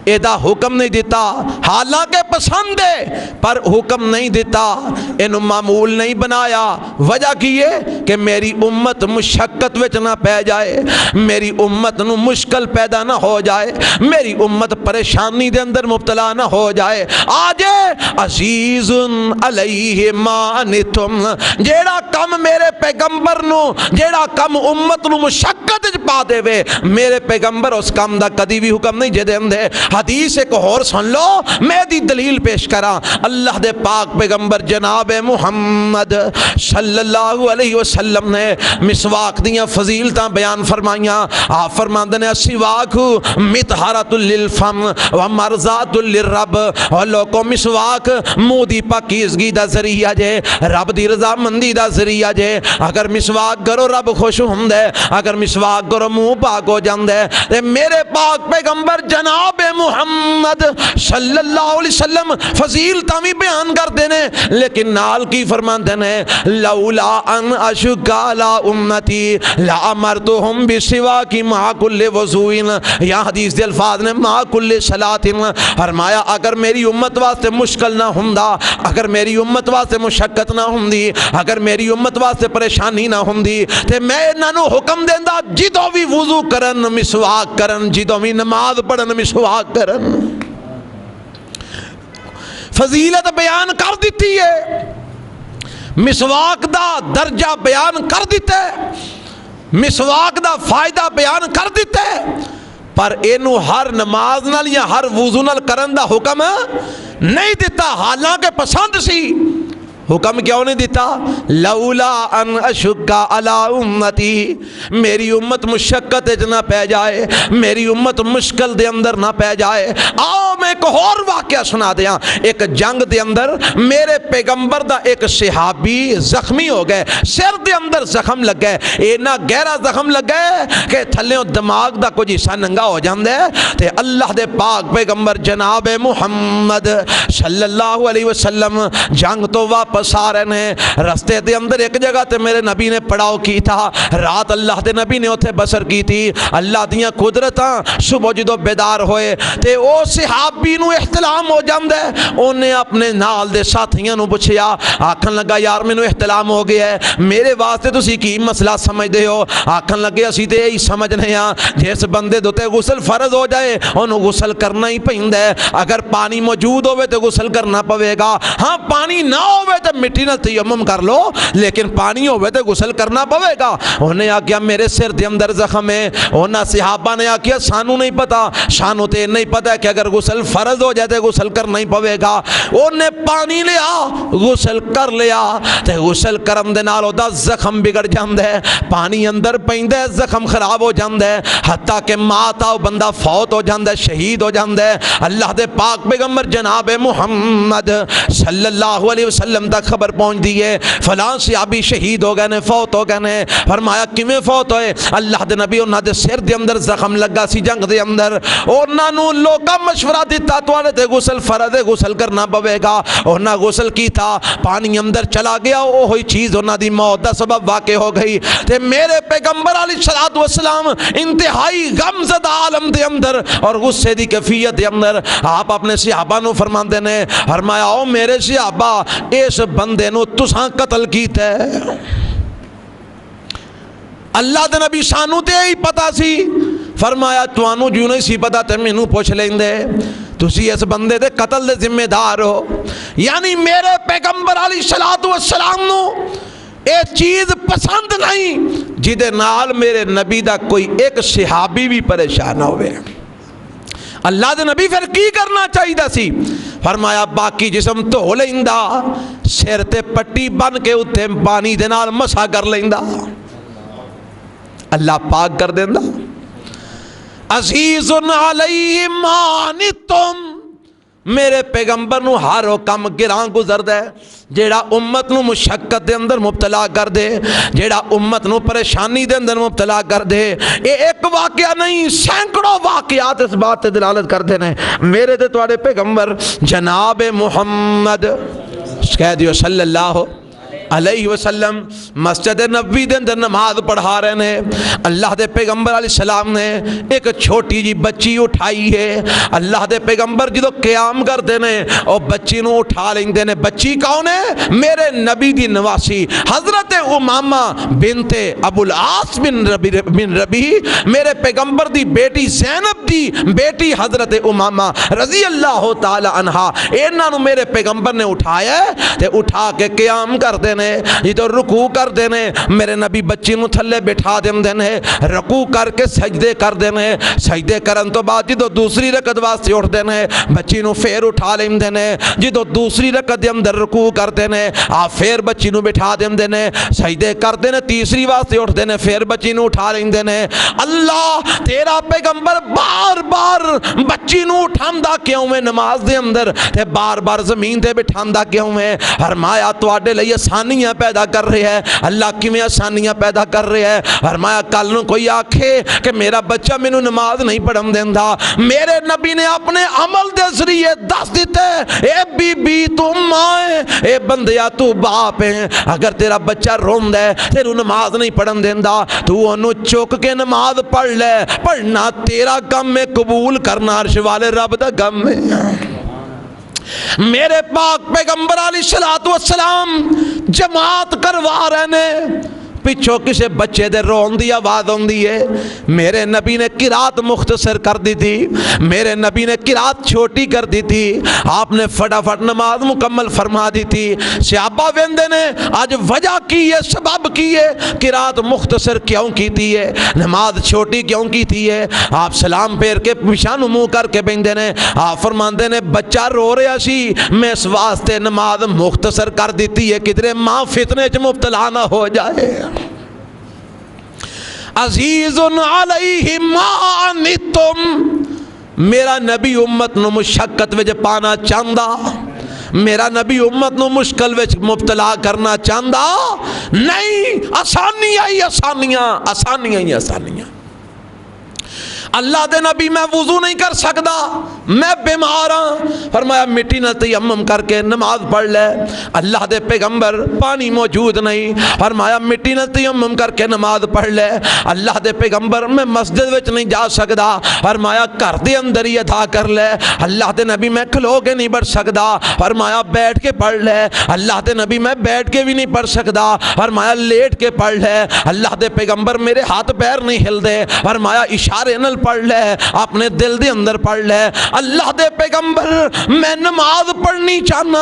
[SPEAKER 1] ایدہ حکم نہیں دیتا، حالانکہ پسند ہے پر حکم نہیں دیتا، اینو معمول نہیں بنایا۔ وجہ کی ہے کہ میری امت مشقت وچ نہ پہ جائے، میری امت نو مشکل پیدا نہ ہو جائے، میری امت پریشانی دے اندر مبتلا نہ ہو جائے۔ آج عزیز علیہ ما عنتم، جیڑا کم میرے پیغمبر نو، جیڑا کم امت نو مشقت وچ پا دے وے، میرے پیغمبر اس کم دا کدی بھی حکم نہیں جے دیندے۔ حدیث ایک اور سن لو، میں دی دلیل پیش کراں۔ اللہ دے پاک پیغمبر جناب محمد صلی اللہ علیہ وسلم نے مسواک دیاں فضیلتاں بیان فرمائیاں۔ آپ فرماندے نے سواک مطہرۃ للفم و مرضات للرب، اور لوگوں مسواک منہ دی پاکیزگی دا ذریعہ جے، رب دی رضا مندی دا ذریعہ جے۔ اگر مسواک کرو رب خوش ہوندے، اگر مسواک کرو منہ پاک ہو جاندے۔ تے میرے پاک پیغمبر جناب محمد صلی اللہ علیہ وسلم فضیلتاں بھی بیان کر دینے، لیکن نال کی فرماندے نے لولا ان اشق علی امتی لامرتہم بسواک مع کل وضوء، یا حدیث دے الفاظ نے مع کل صلاۃ، فرمایا اگر میری امت واسطے مشکل نہ ہوندا، اگر میری امت واسطے مشقت نہ ہوندی، اگر میری امت واسطے پریشانی نہ ہوندی، تے میں انہاں نو حکم دیندا جدوں بھی وضو کرن مسواک کرن، جدوں بھی نماز پڑھن مسواک کرن۔ فضیلت بیان کر دیتی ہے، مسواک دا درجہ بیان کر دیتے، مسواک دا فائدہ بیان کر دیتے، پر اینو ہر نماز نال یا ہر وضو نال کرن دا حکم نہیں دیتا، حالانکہ پسند سی۔ حکم کیوں نہیں دیتا؟ لولا ان اشق علی امتی، میری امت مشقت نہ پہ جائے، میری امت مشکل دے اندر نہ پہ جائے۔ آؤ میں ایک اور واقعہ سنا دیاں۔ ایک جنگ دے اندر میرے پیغمبر دا ایک صحابی زخمی ہو گئے، سر دے اندر زخم لگ گئے، اینا گہرا زخم لگ گئے کہ تھلیوں دماغ دا کچھ حصہ ننگا ہو جاندے۔ تے اللہ دے پاک پیغمبر جناب محمد صلی اللہ علیہ وسلم جنگ تو واپس آ رہے ہیں، رستے دے اندر ایک جگہ تے میرے نبی نے پڑاؤ کی تھا، رات اللہ دے نبی نے اتھے بسر کی تھی۔ اللہ دیاں قدرتاں صبح جدو بیدار ہوئے تے او صحابی نو احتلام ہو جاندے، انہیں اپنے نال دے ساتھیاں نو پوچھیا، آکھن لگا یار مینوں احتلام ہو گیا ہے، میرے واسطے تسی کی مسئلہ سمجھ دے ہو؟ آکھن لگے اسی تے یہی سمجھنے ہاں جس بندے دوتے غسل فرض ہو جائے انہوں غسل کرنا ہی پہندے، اگر پانی موجود ہوئے تو غسل کرنا پوے گا، ہاں پانی نہ ہوئے تو مٹی نہ تیمم کر لو، لیکن پانی ہوئے تو غسل کرنا پوے گا۔ انہیں آکیا میرے سر دے اندر زخم ہے، انہاں صحابہ نے آکیا سانو نہیں پتا، سانو تے نہیں پتا کہ اگر غسل فرض ہو جائے تو غسل کرنا ہی پوے گا۔ انہیں پانی لیا غسل کر لیا تے غسل کرن دے نال دا زخم بگڑ جاندے، پانی اندر پیندے زخم خراب ہو جاندے، حتیٰ کہ ماتا بندہ فوت ہو جاندے، شہید ہو جاندے۔ اللہ دے پاک پیغمبر جناب محمد صلی اللہ علیہ وسلم تک خبر پہنچ دیئے فلاں صحابی شہید ہو گئے نے، فوت ہو گئے نے۔ فرمایا کیویں فوت ہوئے؟ اللہ دے نبی انہاں دے سر دے اندر زخم لگا سی جنگ دے اندر، انہاں نو لوکاں مشورہ دیتا تواڈے تے غسل فرض ہے، غسل کرنا پوے گا۔ انہاں غسل کیتا، پانی اندر چلا گیا، وہی چیز انہاں دی موت دا سبب واقع ہو گئی۔ تے میرے پیغمبر علیہ الصلوۃ والسلام انتہائی غم زدہ عالم دے اندر اور غصے دی کیفیت دے اندر آپ اپنے صحابہ نو فرماندے نے، فرمایا او میرے صحابہ اس بندے نو تساں قتل کیتا ہے۔ اللہ دے نبی سانو تے ہی پتا سی، فرمایا توانو جو نہیں سی پتا تے مینوں پوچھ لیندے۔ تسی اس بندے دے قتل دے ذمہ دار ہو. یعنی میرے پیغمبر علیہ الصلوۃ والسلام نو اے چیز پسند نہیں جدے نال میرے نبی دا کوئی ایک صحابی بھی پریشان ہوئے. اللہ دے نبی پھر کی کرنا چاہیے سی؟ فرمایا باقی جسم دھو لیندا، سر تے پٹی بن کے اتنے پانی دے نال مسا کر لیندا، اللہ پاک کر دیندا. عزیز علیہ ما عنتم، میرے پیغمبر نو ہر وہ کم گراں گزردا ہے جیڑا امت نو مشقت دے اندر مبتلا کر دے، جیڑا امت نو پریشانی دے اندر مبتلا کر دے. اے ایک واقعہ نہیں، سینکڑوں واقعات اس بات تے دلالت کردے نے. میرے تے تواڈے پیغمبر جناب محمد کہہ دیو صلی اللہ علیہ وسلم مسجد نبوی دے اندر نماز پڑھا رہے ہیں. اللہ دے پیغمبر علیہ السلام نے ایک چھوٹی جی بچی اٹھائی ہے. اللہ دے پیغمبر جدو قیام کرتے ہیں اور بچی نو اٹھا لیندے نے. بچی کون ہے؟ میرے نبی دی نواسی حضرت امامہ بنت ابو العاص بن ربی، میرے پیغمبر دی بیٹی زینب دی بیٹی حضرت امامہ رضی اللہ تعالی عنہا. انہاں نو میرے پیغمبر نے اٹھایا تے اٹھا کے قیام کرتے جی تو رکوع کر دینے. میرے نبی بچی نو تھلے بٹھا دینے، رکوع کر کے سجدے کر دینے. سجدے کرن تو بعد جی تو دوسری رکعت واسطے اٹھ دینے، بچی نو پھر اٹھا لیں دینے. جی تو دوسری رکعت دے اندر رکوع کر دینے، آپ پھر بچی نو بٹھا دینے، سجدے کر دینے، تیسری واسطے اٹھ دینے، پھر بچی نو اٹھا لیں دینے. اللہ تیرا پیغمبر بار بار بچی نو اٹھاندا کیوں ہے نماز دے اندر تے بار بار زمین تے بٹھاندا کیوں ہے؟ فرمایا تواڈے لئی آسانیاں پیدا کر رہے ہیں. اللہ کیویں آسانیاں پیدا کر رہے ہیں؟ فرمایا کل نو کوئی آکھے کہ میرا بچہ مینوں نماز نہیں پڑھن دیندا، میرے نبی نے اپنے عمل دے ذریعے دس دیتے اے بی بی تو ماں ہے، اے بندیا تو باپ ہے، اگر تیرا بچہ روندا ہے تینوں نماز نہیں پڑھن دیندا تو اونوں چک کے نماز پڑھ لے. پڑھنا تیرا کم ہے، قبول کرنا عرش والے رب دا کم ہے. میرے پاک پیغمبر علیہ الصلوۃ والسلام جماعت کروا رہے نے، پچھو کسے بچے دے رون دی آواز ہوندی ہے. میرے نبی نے قرات مختصر کر دی تھی، میرے نبی نے قرات چھوٹی کر دی تھی، آپ نے فٹافٹ نماز مکمل فرما دی تھی. صحابہ ویندے نے آج وجہ کی ہے، سبب کی ہے، قرات مختصر کیوں کی تھی ہے، نماز چھوٹی کیوں کی تھی ہے؟ آپ سلام پھیر کے پیشان منہ کر کے بیندے نے، آپ فرماندے نے بچہ رو رہا سی، میں اس واسطے نماز مختصر کر دیتی ہے کدھر ماں فتنے چ مبتلا نہ ہو جائے. عزیز علیہ ما عنتم، میرا نبی امت نو مشقت وچ پانا چاہندا، میرا نبی امت نو مشکل وچ مبتلا کرنا چاہندا نہیں. آسانیاں ہی آسانیاں، آسانیاں ہی آسانیاں. اللہ دے نبی میں وضو نہیں کر سکتا، میں بیمار ہاں، فرمایا مٹی نہ تیمم کر کے نماز پڑھ لے. اللہ دے پیغمبر پانی موجود نہیں، فرمایا مٹی نہ تیمم کر کے نماز پڑھ لے. اللہ دے پیغمبر میں مسجد وچ نہیں جا سکتا، فرمایا گھر دے اندر ہی ادا کر لے. اللہ دے نبی میں کھلو کے نہیں پڑھ سکتا، فرمایا بیٹھ کے پڑھ لے. اللہ دے نبی میں بیٹھ کے بھی نہیں پڑھ سکتا، فرمایا لیٹ کے پڑھ لے. اللہ دے پیغمبر میرے ہاتھ پیر نہیں ہل دے، فرمایا اشارے نال پڑھ لے، اپنے دل دے اندر پڑھ لے. اللہ دے پیغمبر میں نماز پڑھنی چاہنا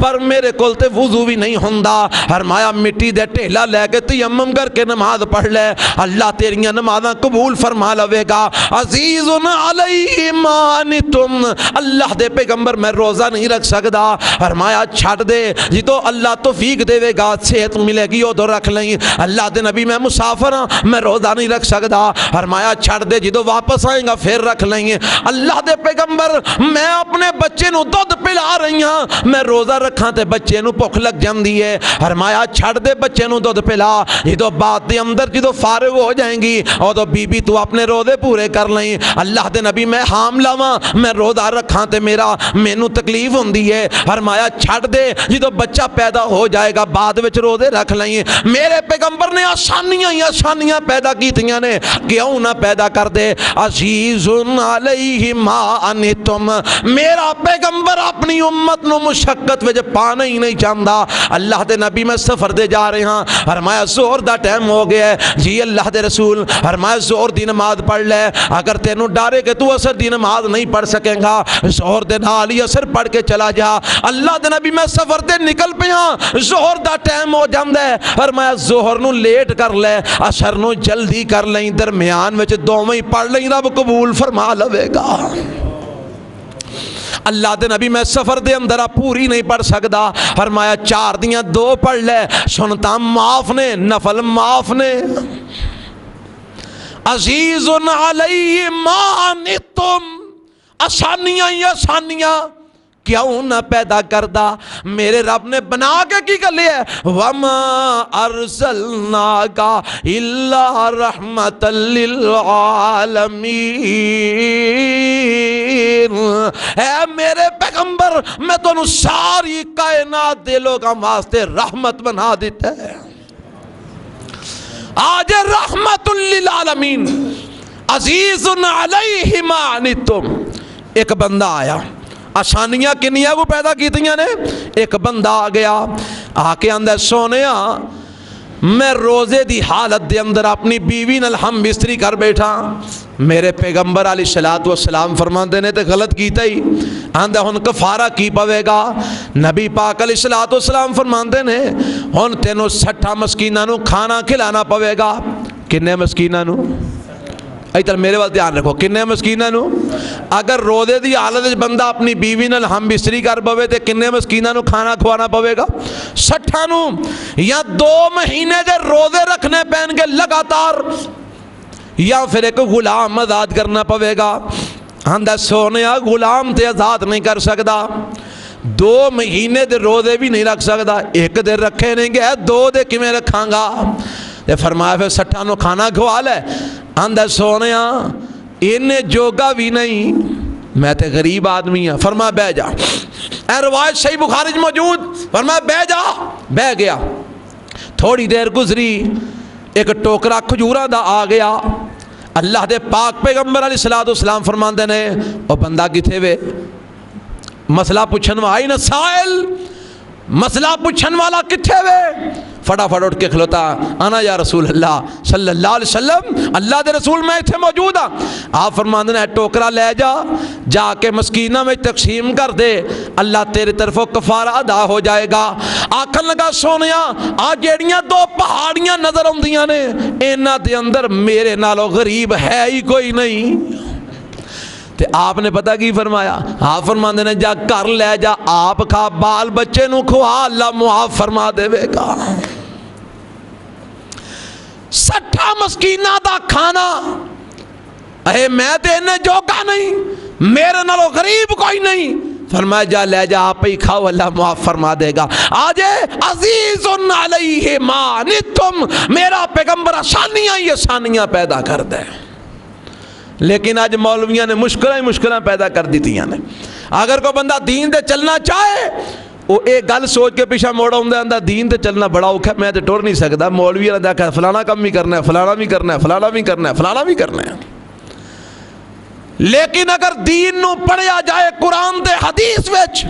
[SPEAKER 1] پر میرے کول تے وضو بھی نہیں ہوندا، فرمایا مٹی دے ٹھیلا لے کے تیمم کر کے نماز پڑھ لے. اللہ تیریاں نمازاں قبول فرما لوے گا. عزیز علیہ ما عنتم، اللہ دے پیغمبر میں روزہ نہیں رکھ سکتا، فرمایا چھڑ دے، جی تو اللہ توفیق دے گا صحت ملے گی ادھر رکھ لیں. اللہ دے نبی میں مسافر ہاں، میں روزہ نہیں رکھ سکتا، فرمایا چھڑ دے، جی تو واپس آئیں گا پھر رکھ لیں گے. اللہ دے پیغمبر میں اپنے بچے نو دودھ پلا رہی ہاں، میں روزہ رکھاں تے بچے نو بھوک لگ جاندی ہے، فرمایا چھڑ دے بچے نو دودھ پلا، جدو بات دے اندر جدو فارغ ہو جائیں گی اور تو بی بی تو اپنے روزے پورے کر لیں. اللہ دے نبی میں حاملہ ہاں، میں روزہ رکھاں تے میرا مینوں تکلیف ہوندی ہے، فرمایا چھڑ دے، جدو بچہ پیدا ہو جائے گا بعد وچ روزے رکھ لیں. میرے پیغمبر نے آسانیاں ہی آسانیاں پیدا کیتیاں نے، کیوں نہ پیدا کر دے. عزیز علیہ ما عنتم، میرا پیغمبر اپنی امت نو مشقت وچ پانا ہی نہیں چاہتا. اللہ دے نبی میں سفر دے جا رہے ہاں, فرمایا زہر دا ٹائم ہو گیا ہے. جی اللہ دے رسول. فرمایا زہر دی نماز پڑھ لے, اگر تینوں ڈارے کہ تو عصر دی نماز نہیں پڑھ سکے گا زہر دے نال ہی عصر پڑھ کے چلا جا. اللہ دے نبی میں سفر تے نکل پیا, زہر دا ٹائم ہو جاندا ہے. فرمایا زہر نو لیٹ کر لے, عصر نو جلدی کر لیں, درمیان وچ دوویں ہی پڑھ لیں, رب قبول فرما لوے گا. اللہ دے نبی میں سفر دے اندر پوری نہیں پڑھ سکدا. فرمایا 4 دیاں 2 پڑھ لے, سنتا معاف نے, نفل معاف نے. عزیز علیہ ما عنتم, آسانیاں ہی آسانیاں کیوں نہ پیدا کردا. میرے رب نے بنا کے کی کر لیا, وما ارسلناک الا رحمت للعالمین. اے میرے پیغمبر میں تو ساری کائنات دے لوگاں واسطے رحمت بنا دیتا ہے. آج رحمت للعالمین, عزیز علیہ ما عنتم. ایک بندہ آیا, آسانیاں کنیاں کو پیدا کیتیاں نے. ایک بندہ آ گیا, آ کے اندر سونیا میں روزے دی حالت دے اندر اپنی بیوی نال ہم بستری کر بیٹھا. میرے پیغمبر علیہ الصلوۃ والسلام فرماندے نے تے غلط کیتا ہی, آندا ہن کفارہ کی پوے گا. نبی پاک علیہ الصلوۃ والسلام فرماندے نے ہن تینوں 60 مسکیناں نو کھانا کھلانا پوے گا. کنے مسکیناں نو؟ ادھر میرے وال دھیان رکھو, کنے مسکیناں نو؟ اگر روزے دی حالت وچ بندہ اپنی بیوی نال ہم بستری کر پوے تے کنے مسکیناں نو کھانا کھوانا پوے گا؟ 60 نو. یا 2 مہینے دے روزے رکھنے پین گے لگاتار, یا پھر ایک غلام آزاد کرنا پوے گا. آندا سونیا غلام تے آزاد نہیں کر سکدا, 2 مہینے دے روزے بھی نہیں رکھ سکدا. ایک دے رکھے نہیں گے, 2 دے کیویں رکھاں گا؟ تے فرمایا پھر 60 نو کھانا کھوا لے. آندا سونیا انہیں جوگا بھی نہیں, میں تے غریب آدمی ہاں. فرمایا بہ جا, اے روایت صحیح بخاری موجود. فرمایا بہ جا, بہ گیا. تھوڑی دیر گزری, ایک ٹوکرا کھجوراں دا آ گیا. اللہ دے پاک پیغمبر علیہ الصلوۃ والسلام فرماندے نے او بندہ کتھے وے؟ مسئلہ پوچھن والا نا سائل, مسئلہ پوچھن والا کتھے وے؟ فٹافٹ اٹھ کے کھلوتا, انا یا رسول اللہ صلی اللہ علیہ وسلم, اللہ دے رسول میں اتھے موجود ہاں. آپ فرماندے نے ٹوکرا لے جا, جا کے مسکینہ میں تقسیم کر دے, اللہ تیرے طرفوں کفارہ ادا ہو جائے گا. آکھن لگا سونیا آ جیڑیاں 2 پہاڑیاں نظر آندیاں نے, انہاں دے اندر میرے نالوں غریب ہے ہی کوئی نہیں. تے آپ نے پتہ کی فرمایا؟ آپ فرماندے نے جا کر لے جا, آپ کھا, بال بچے نو کھوا, اللہ معاف فرما دے گا. 60 مسکینہ دا کھانا, اے میں تے انہیں جوگا نہیں, میرے نالوں غریب کوئی نہیں. فرمایا جا لے جا, آپ ہی کھاؤ, اللہ معاف فرما دے گا. آج عزیز علیہ ما عنتم, میرا پیغمبر آسانیاں ہی آسانیاں پیدا کر دے. لیکن آج مولویاں نے مشکلیں پیدا کر دیتی ہیں. اگر کوئی بندہ دین دے چلنا چاہے, وہ ایک گل سوچ کے پیچھے موڑا ہوں, دین تے چلنا بڑا اوکھا, میں تے ٹر نہیں سکتا. مولوی نے دیکھا فلانا کم بھی کرنا ہے, فلانا بھی کرنا ہے, فلانا بھی کرنا ہے, فلانا بھی کرنا ہے. لیکن اگر دین نو پڑھیا جائے قرآن تے حدیث وچ,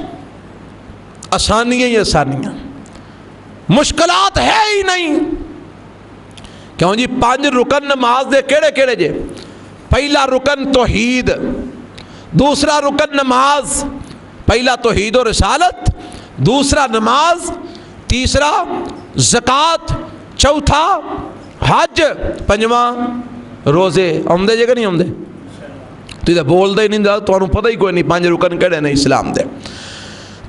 [SPEAKER 1] آسانیاں ہی آسانیاں, مشکلات ہے ہی نہیں. کیوں جی 5 رکن نماز دے کیڑے کیڑے جے؟ پہلا رکن توحید, دوسرا رکن نماز, پہلا توحید و رسالت, دوسرا نماز, تیسرا زکوٰۃ, چوتھا حج, 5واں روزے. آمدے جے کہ نہیں آمدے؟ تو بول دے نہیں, تو پتہ ہی کوئی نہیں 5 رکن کہڑے نہیں اسلام دے.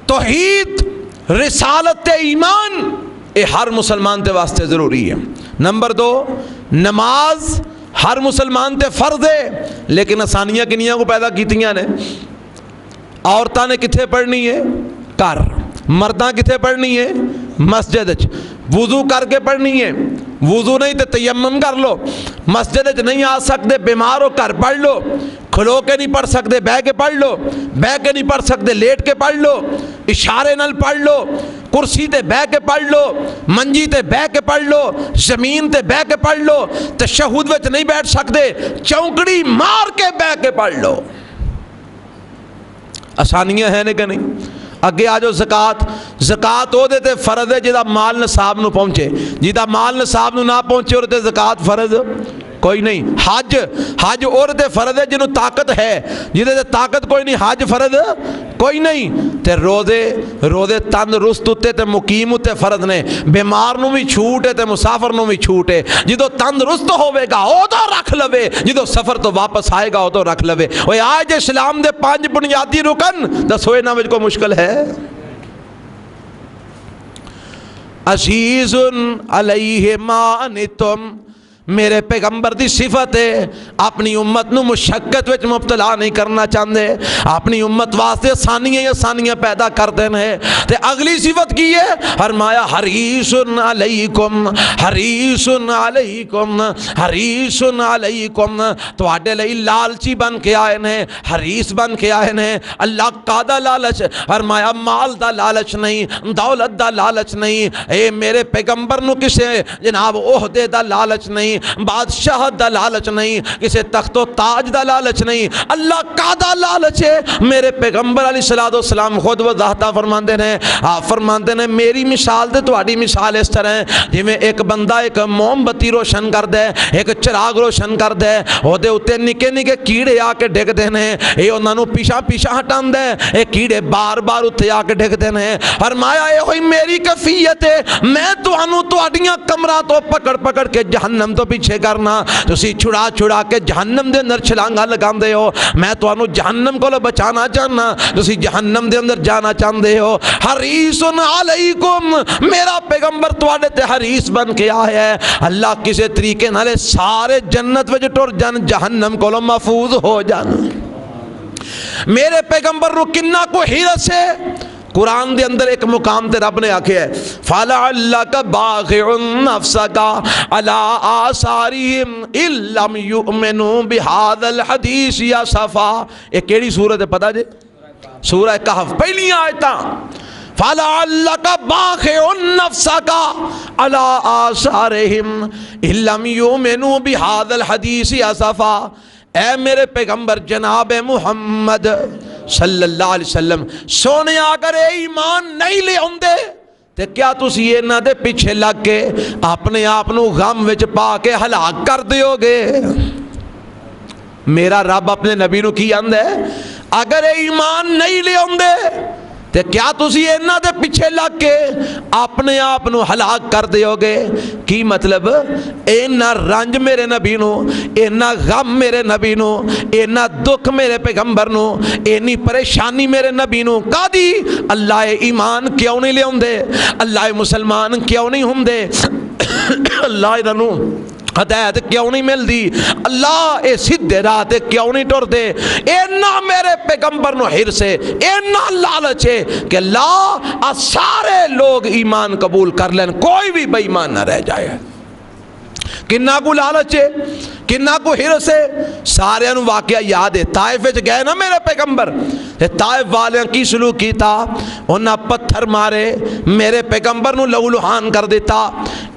[SPEAKER 1] توحید, رسالت, ایمان, یہ ہر مسلمان تے واسطے ضروری ہے. نمبر 2 نماز, ہر مسلمان تے فرض ہے, لیکن آسانیاں کنیاں کو پیدا کیتیاں نے. عورتاں نے کتھے پڑھنی ہے؟ گھر. مرداں کتھے پڑھنی ہے؟ مسجد. وضو کر کے پڑھنی ہے, وضو نہیں تو تیمم کر لو. مسجد نہیں آ سکتے, بیمار ہو کر پڑھ لو. کھلو کے نہیں پڑھ سکتے, بہ کے پڑھ لو. بہ کے نہیں پڑھ سکتے, لیٹ کے پڑھ لو. اشارے نال پڑھ لو, کرسی تے بہ کے پڑھ لو, منجی تے بہ کے پڑھ لو, زمین تے بہ کے پڑھ لو. تشہد وچ نہیں بیٹھ سکتے, چونکڑی مار کے بہ کے پڑھ لو. آسانیاں ہیں نے کہ نہیں؟ اگے آ جاؤ زکات. زکات وہ تے فرض ہے جہاں مال نصاب نو پہنچے. جہاں مال نصاب نو نہ پہنچے اور تے زکات فرض کوئی نہیں. حج اور تے فرض ہے جنہوں طاقت ہے، جہاں تے طاقت کوئی نہیں حج فرض کوئی نہیں. تے روزے تندرست تے مقیم تے فرض نے. بیمار نو بھی چھوٹ ہے تے مسافر نو بھی چھوٹ ہے. جدو تندرست ہوئے گا او تو رکھ لوے، جدو سفر تو واپس آئے گا او تو رکھ لوے. اوے آج اسلام دے 5 بنیادی رکن دسو انہاں وچ کوئی مشکل ہے؟ عزیز علیہ ما عنتم، میرے پیغمبر دی صفت ہے اپنی امت نو مشقت وچ مبتلا نہیں کرنا چاہتے، اپنی امت واسطے آسانیاں پیدا کر دینے. تے اگلی صفت کی ہے؟ فرمایا حریص علیکم، حریص علیکم، حریص علیکم. تواڈے لئی لالچی بن کے آئے نے، حریص بن کے آئے نے. اللہ کا لالچ؟ فرمایا مال دا لالچ نہیں، دولت دا لالچ نہیں. اے میرے پیغمبر نو کسے جناب عہدے دا لالچ نہیں، بادشاہت دا لالچ نہیں، کسی تخت و تاج دا لالچ نہیں. اللہ کا دا لالچ ہے؟ میرے پیغمبر علیہ السلام خود وضاحتہ فرماندے نے. آپ فرماندے نے میری مثال تے تہاڈی مثال اس طرح ہے جی میں ایک بندہ ایک موم بتی روشن کر دے، ایک چراغ روشن کر دے، او دے اتے نکے نکے کیڑے آ کے ڈگ دے نے، اے انہاں نو پیچھا ہٹان دے، اے کیڑے بار بار اتھے آ کے ڈگ دے نے. فرمایا اے ہوئی میری کیفیت ہے، میں تہانوں تہاڈیاں کمراں تو پکڑ کے جہنم تو پیچھے کرنا، تسی چھڑا کے جہنم دے اندر چھلانگا لگان دے ہو. میں تو انہوں جہنم کو بچانا چاہنا، تسی جہنم دے اندر جانا چاہتے ہو. حریص علیکم، میرا پیغمبر تواڈے تے حریص بن کے آیا ہے. اللہ کسے طریقے نالے سارے جنت وچ ٹر جان، جہنم کو محفوظ ہو جان. میرے پیغمبر رو کنہ کو حرص ہے. قرآن دے اندر ایک مقام تے رب نے آکھے ہے فَلَعَلَّكَ بَاخِعٌ نَفْسَكَ عَلَىٰ آثَارِهِمْ إِن لَّمْ يُؤْمِنُوا بِهَٰذَا الْحَدِيثِ أَسَفًا. یہ کیڑی سورت ہے پتہ جے؟ سورہ کہف پہلی آیتاں. فَلَعَلَّكَ بَاخِعٌ نَفْسَكَ عَلَىٰ آثَارِهِمْ إِن لَّمْ يُؤْمِنُوا بِهَٰذَا الْحَدِيثِ أَسَفًا. اے میرے پیغمبر جناب محمد صلی اللہ علیہ وسلم سونے اگر ایمان نہیں لے ہوندے تے کیا تسی انہاں دے پیچھے لگ کے اپنے آپ نو غم وچ پا کے ہلاک کر دیو گے؟ میرا رب اپنے نبی نو کی آندا ہے اگر ایمان نہیں لے ہوندے تے کیا تسی انہاں دے پیچھے لگ کے اپنے آپ نو ہلاک کر دیو گے؟ کی مطلب؟ اینا رنج میرے نبی نو، اینا غم میرے نبی نو، اینا دکھ میرے پیغمبر نو، اینی پریشانی میرے نبی نو کا دی؟ اللہ ایمان کیوں نہیں لے ہوندے؟ اللہ مسلمان کیوں نہیں ہوندے؟ اللہ انہوں ہدایت کیوں نہیں مل دی؟ اللہ اے سدھے راہ تے کیوں نہیں ٹر دے؟ اینا میرے پیغمبر نو حرص ہے، اینا لالچ ہے کہ اللہ سارے لوگ ایمان قبول کر لیں، کوئی بھی بے ایمان نہ رہ جائے. کنہ کو لالچ ہے، کنہ کو حرص ہے؟ سارے انہوں واقعہ یاد ہے. طائف وچ گئے نا میرے پیغمبر، طائف والے کی سلوک کیتا، انہاں پتھر مارے، میرے پیغمبر نو لہو لہان کر دیتا،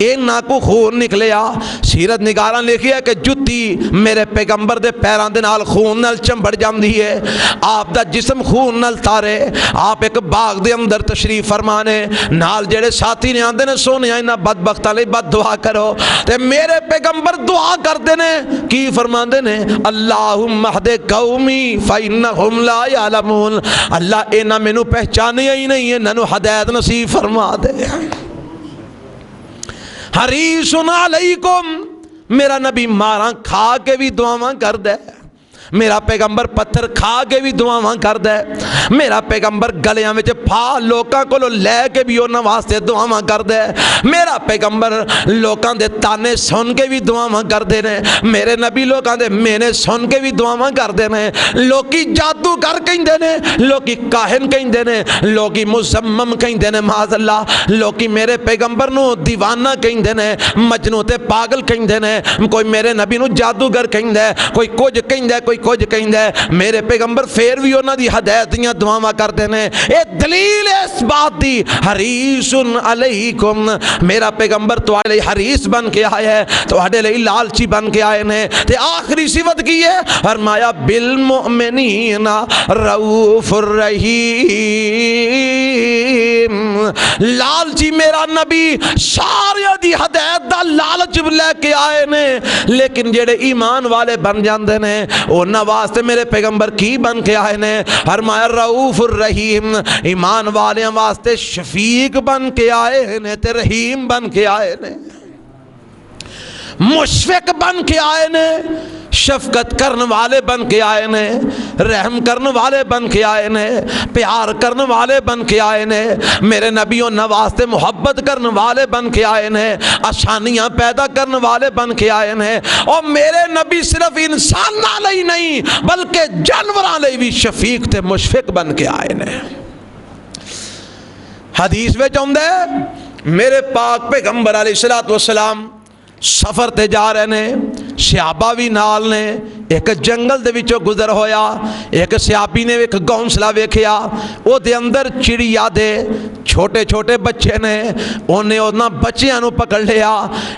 [SPEAKER 1] انہاں کو خون نکلیا. سیرت نگاراں لکھیا کہ جتی میرے پیغمبر دے پیران دے نال خون نال چمبڑ جاندی ہے، آپ دا جسم خون نال تارے. آپ ایک باغ دے اندر تشریف فرمانے، نال جڑے ساتھی نے آندے نے سونے انہاں بدبختاں لئی بد دعا کرو. تے میرے پیغمبر دعا کر دینے کی فرماندے نے اللہم اہد قومی فإنہم لا یعلمون. اللہ اینا میں نو پہچانے ہی نہیں ہے، ننو ہدایت نصیب فرما دے. حریص علیکم، میرا نبی ماراں کھا کے بھی دعاواں کر دے، میرا پیغمبر پتھر کھا کے بھی دعاواں کر دے، میرا پیغمبر گلیاں وچ پھا لوکاں کولو لے کے بھی انہاں واسطے دعاواں کر دے، میرا پیغمبر لوکاں دے تانے سن کے بھی دعاواں کر دے نے، میرے نبی لوکاں دے مینے سن کے بھی دعاواں کر دے نے. لوکی جادوگر کہندے نے، لوکی کاہن کہندے نے، لوکی مزمم کہندے نے معاذ اللہ، لوکی میرے پیغمبر نو دیوانہ کہندے نے، مجنوں تے پاگل کہندے نے، کوئی میرے نبی نو جادوگر کہندے، کوئی کچھ کہندے، کوئی کچھ کہندا ہے میرے پیغمبر پھر بھی انہاں دی ہدایت دیاں دعاواں کردے نے. اے دلیل ہے اس بات دی حریص علیکم میرا پیغمبر تواڈے لئی حریص بن کے آیا ہے, تواڈے لئی لالچی بن کے آئے نے. تے آخری صفت کی ہے فرمایا بالمؤمنین رؤوف الرحیم. لالچی میرا نبی سارے دی ہدایت دا لالچ لے کے آئے نے, لیکن جڑے ایمان والے بن جاندے نے انہاں واسطے میرے پیغمبر کی بن کے آئے نے فرمایا رؤوف الرحیم. ایمان والیاں واسطے شفیق بن کے آئے نے تے رحیم بن کے آئے نے, مشفق بن کے آئے نے, شفقت کرنے والے بن کے آئے نے, رحم کرنے والے بن کے آئے نے, پیار کرنے والے بن کے آئے نے. میرے نبیوں نواستے محبت کرنے والے بن کے آئے نے, آسانیاں پیدا کرنے والے بن کے آئے نے. اور میرے نبی صرف انساناں لئی نہیں بلکہ جانوراں لئی بھی شفیق تے مشفق بن کے آئے نے. حدیث میں چاہندے میرے پاک پیغمبر علیہ السلام سفر تے جا رہے نے, صحابہ بھی نال نے. ایک جنگل دے وچوں گزر ہویا, ایک صحابی نے ایک گونسلا ویکھیا, او دے اندر چڑیا دے چھوٹے چھوٹے بچے نے. اونے انہاں بچیاں نو پکڑ لیا.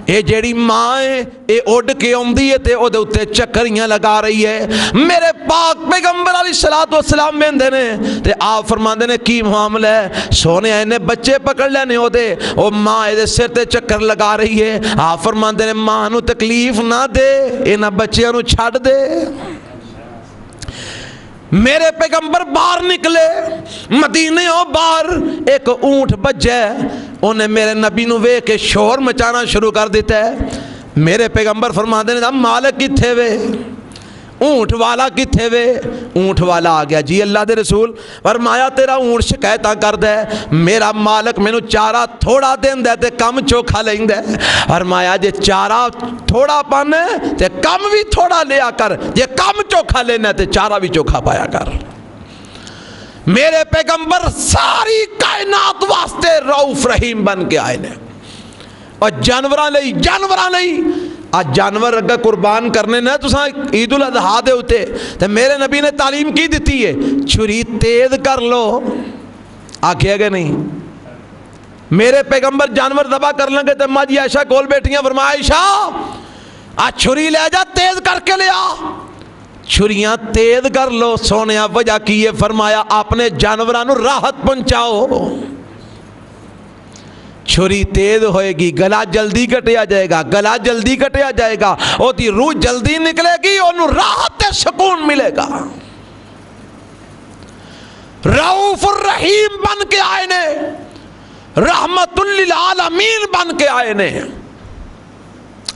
[SPEAKER 1] اے جیڑی ماں ہے اے اڑ کے اوندی ہے تے او دے اوتے چکریاں لگا رہی ہے. میرے پاک پیغمبر علیہ السلام ویندے نے تے آپ فرماندے نے کی معاملہ ہے؟ سونے اینے بچے پکڑ لینے او دے, او ماں اے دے سر تے چکر لگا رہی ہے. آپ فرماندے نے ماں نو تکلیف نہ دے, انہاں بچیاں نو چھڈ دے. میرے پیغمبر باہر نکلے مدینے او باہر, ایک اونٹ بجے انہیں میرے نبی نو وے کے شور مچانا شروع کر دیتا ہے. میرے پیغمبر فرماندے نے مالک کتھے وے, اونٹ والا کتھے وے؟ اونٹ والا آ گیا جی اللہ دے رسول. فرمایا تیرا اونٹ شکایتاں کردا ہے, میرا مالک مینوں چارہ تھوڑا دیندا ہے تے کم چوکھا لیندا ہے. فرمایا جے چارہ تھوڑا پانا ہے تے کم بھی تھوڑا لیا کر, جے کم چوکھا لینا ہے تے چارہ بھی چوکھا پایا کر. میرے پیغمبر ساری کائنات واسطے رؤوف رحیم بن کے آئے نے. اور جانوراں لئی آج جانور اگر قربان کرنے نہ تو عید الاضحیٰ دے ہوتے تو میرے نبی نے تعلیم کی دیتی ہے چھری تیز کر لو, آکھے گا نہیں. میرے پیغمبر جانور ذبح کر لیں گے تو ماں جی عائشہ کول بیٹھیاں فرمایا عائشہ آج چھری لے جا تیز کر کے لے آ. چھریاں تیز کر لو. سونیا وجہ کی ہے فرمایا اپنے جانورانو راحت پہنچاؤ. چھری تیز ہوئے گی گلا جلدی کٹیا جائے گا, گلا جلدی کٹیا جائے گا, او دی روح جلدی نکلے گی, انہوں راحت سکون ملے گا. رؤوف الرحیم بن کے آئے نے, رحمت للعالمین بن کے آئے نے.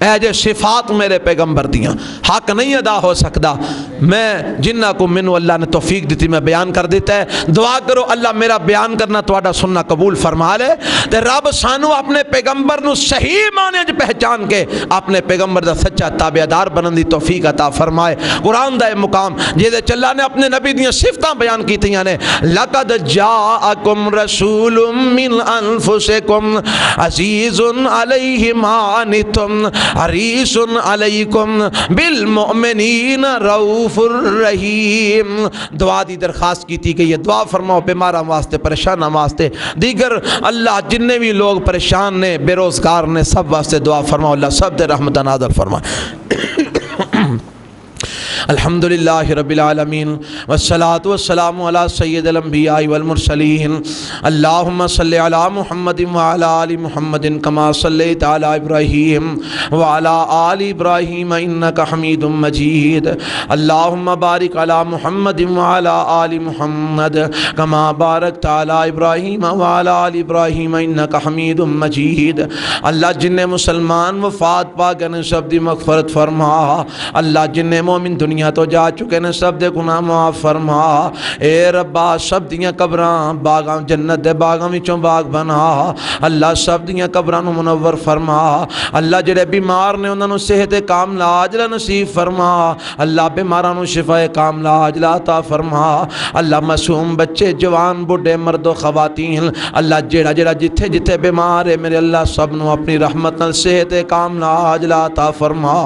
[SPEAKER 1] اے جو صفات میرے پیغمبر دیاں حق نہیں ادا ہو سکتا. میں جنہ کو منو اللہ نے توفیق دیتی میں بیان کر دیتا ہے. دعا کرو اللہ میرا بیان کرنا تواڈا سننا قبول فرما لے تے رب سانو اپنے پیغمبر نو صحیح معنی وچ پہچان کے اپنے پیغمبر دا سچا تابعدار بنن دی توفیق عطا فرمائے. قرآن دا مقام جے چ اللہ نے اپنے نبی دیاں صفتاں بیان کیتیاں نے, لقد جاءکم رسول من انفسکم عزیز علیہ ما عنتم حریص علیکم بالمؤمنین رؤوف الرحیم. دعا دی درخواست کی تھی کہ یہ دعا فرماؤ بیماراں واسطے, پریشاناں واسطے, دیگر اللہ جننے بھی لوگ پریشان نے, بے روزگار نے, سب واسطے دعا فرماؤ اللہ سب دے رحمت نازل فرمائے. الحمدللہ رب العالمین والصلاة والسلام علی سید الانبیاء والمرسلین. اللہم صلی علی محمد وعلی آل محمد کما صلیت علی ابراہیم وعلی آل ابراہیم انکا حمید مجید. اللہم بارک علی محمد وعلی آل محمد کما بارکت علی ابراہیم وعلی آل ابراہیم انکا حمید مجید. اللہ جن مسلمان وفات پا گئے سب دی مغفرت فرما. اللہ جن مومن دنیا تو جا چکے نے سب دے گناہ معاف فرما. اے ربا سب دیاں قبراں باغاں جنت دے باغاں وچوں باغ بنا. اللہ سب دیاں قبراں نو منور فرما. اللہ جڑے بیمار نے انہاں نو صحت کاملہ عاجلہ نصیب فرما. اللہ بیماراں نو شفا کاملہ عاجلہ عطا فرما. اللہ معصوم بچے جوان بوڑھے مرد و خواتین اللہ جڑا جڑا جتھے جتھے بیمار ہے میرے اللہ سب نو اپنی رحمت نال صحت کاملہ عاجلہ عطا فرما.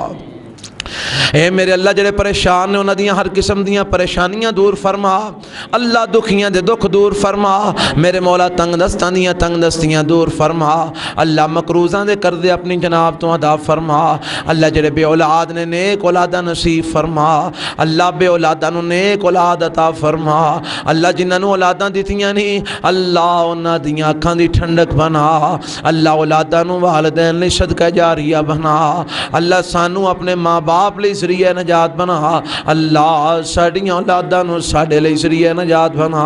[SPEAKER 1] اے میرے اللہ جڑے پریشان نے انہاں دیاں ہر قسم دیاں پریشانیاں دور فرما اللہ، دکھیاں دے دکھ دور فرما میرے مولا، تنگ دستاں دیاں تنگ دستیاں دور فرما اللہ، مقروضاں دے قرضے اپنی جناب تو ادا فرما اللہ، جڑے بے اولاد نے نیک اولاداں نصیب فرما اللہ، بے اولاداں نو نیک اولاد عطا فرما اللہ، جنہاں نو اولاداں دتیاں نہیں اللہ انہاں دیاں اکھاں دی ٹھنڈک بنا اللہ، اولاداں نو والدین لئی صدقہ جاریہ بنا اللہ، سانو اپنے ماں باپ لئی ذریعہ نجات بنا اللہ، ساڈیاں اولاداں نو ساڈے لئی ذریعہ نجات بنا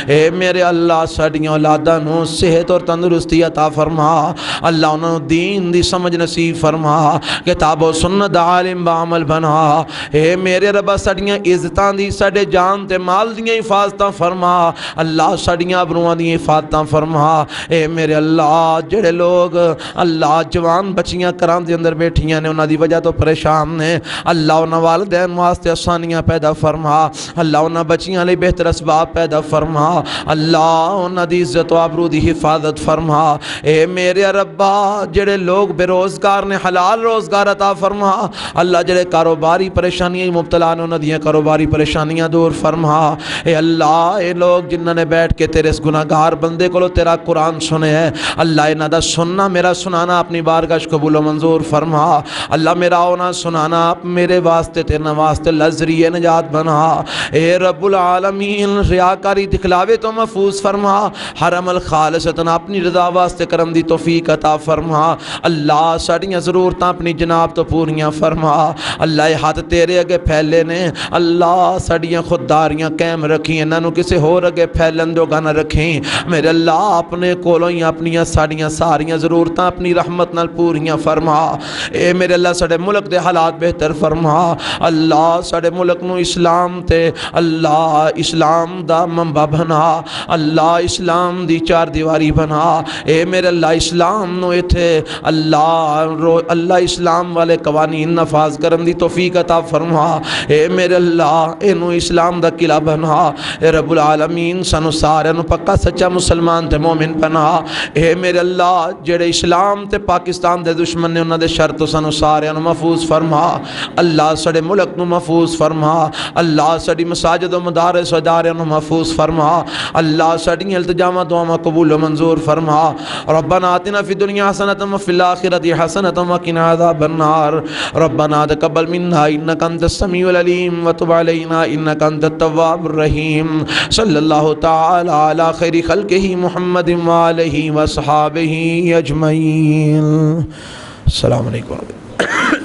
[SPEAKER 1] اے میرے اللہ، ساڈیاں اولاداں نو صحت اور تندرستی عطا فرما اللہ، انہاں نو دین دی سمجھ نصیب فرما کتاب و سنت عالم بعمل بنا اے میرے رب، ساڈیاں عزتاں دی ساڈے جان تے مال دیاں حفاظتاں فرما اللہ، ساڈیاں ابروہاں دی حفاظتاں فرما اے میرے اللہ، جڑے لوگ اللہ جوان بچیاں کرام دے اندر بیٹھیاں نے انہاں دی وجہ تو پریشان نے اللہ، انہاں والدین واسطے آسانیاں پیدا فرما اللہ، انہاں بچیاں لئی بہتر اسباب پیدا فرما اللہ، انہاں دی عزت و آبرو دی حفاظت فرما اے میرے ربا، جڑے لوگ بے روزگار نے حلال روزگار عطا فرما اللہ، جڑے کاروباری پریشانیاں مبتلا نے انہاں دیاں کاروباری پریشانیاں دور فرما اے اللہ، اے لوگ جنہاں نے بیٹھ کے تیرے اس گناہگار بندے کو تیرا قرآن سنے ہے اللہ، انہاں دا سننا میرا سنانا اپنی بارگاہ قبول و منظور فرما اللہ، میرا ہونا سنانا میرے واسطے تیرے واسطے ذریعہ نجات بنا اے رب العالمین، ریاکاری دکھلاوے تو محفوظ فرما، ہر عمل خالصتاً اپنی رضا واسطے کرم دی توفیق عطا فرما اللہ، ساڑیاں ضرورتاں اپنی جناب تو پوریاں فرما اللہ، اے ہاتھ تیرے اگے پھیلے نے اللہ، ساڑیاں خودداریاں قائم رکھیں انہاں نو کسے ہور اگے پھیلن دو گا نہ رکھیں میرے اللہ، اپنے کولوں ہی اپنیاں ساڑیاں ساریاں ضرورتاں اپنی رحمت نال پوریاں فرما اے میرے اللہ، ساڑے ملک دے حالات بہتر فرما اللہ، ساڑے ملک نو اسلام تے اللہ اسلام دا منبع بنا اللہ، اسلام دی چار دیواری بنا اے میرے اللہ، اسلام نو ایتھے اللہ اسلام والے قوانین نفاذ کرن دی توفیق عطا فرما اے میرے اللہ، اینو اسلام دا قلعہ بنا اے رب العالمین، سانو سارے نو پکا سچا مسلمان تے مومن بنا اے میرے اللہ، جڑے اسلام تے پاکستان دے دشمن نے انہاں دے شر تو سانو سارے نو محفوظ فرما اللہ، ساڑے ملک نو محفوظ فرما اللہ، ساڑی مساجد و مدارس و ادارے نو محفوظ فرما اللہ، ساڑی التجامہ دعا قبول و منظور فرما ربنا آتنا فی الدنیا حسنۃ وفی الآخرۃ حسنۃ وقنا عذاب النار ربنا تقبل منا انک انت السمیع العلیم وتب علینا انک انت التواب الرحیم صلی اللہ تعالی علی خیر خلقہ محمد وآلہ وصحابہ اجمعین۔ السلام علیکم۔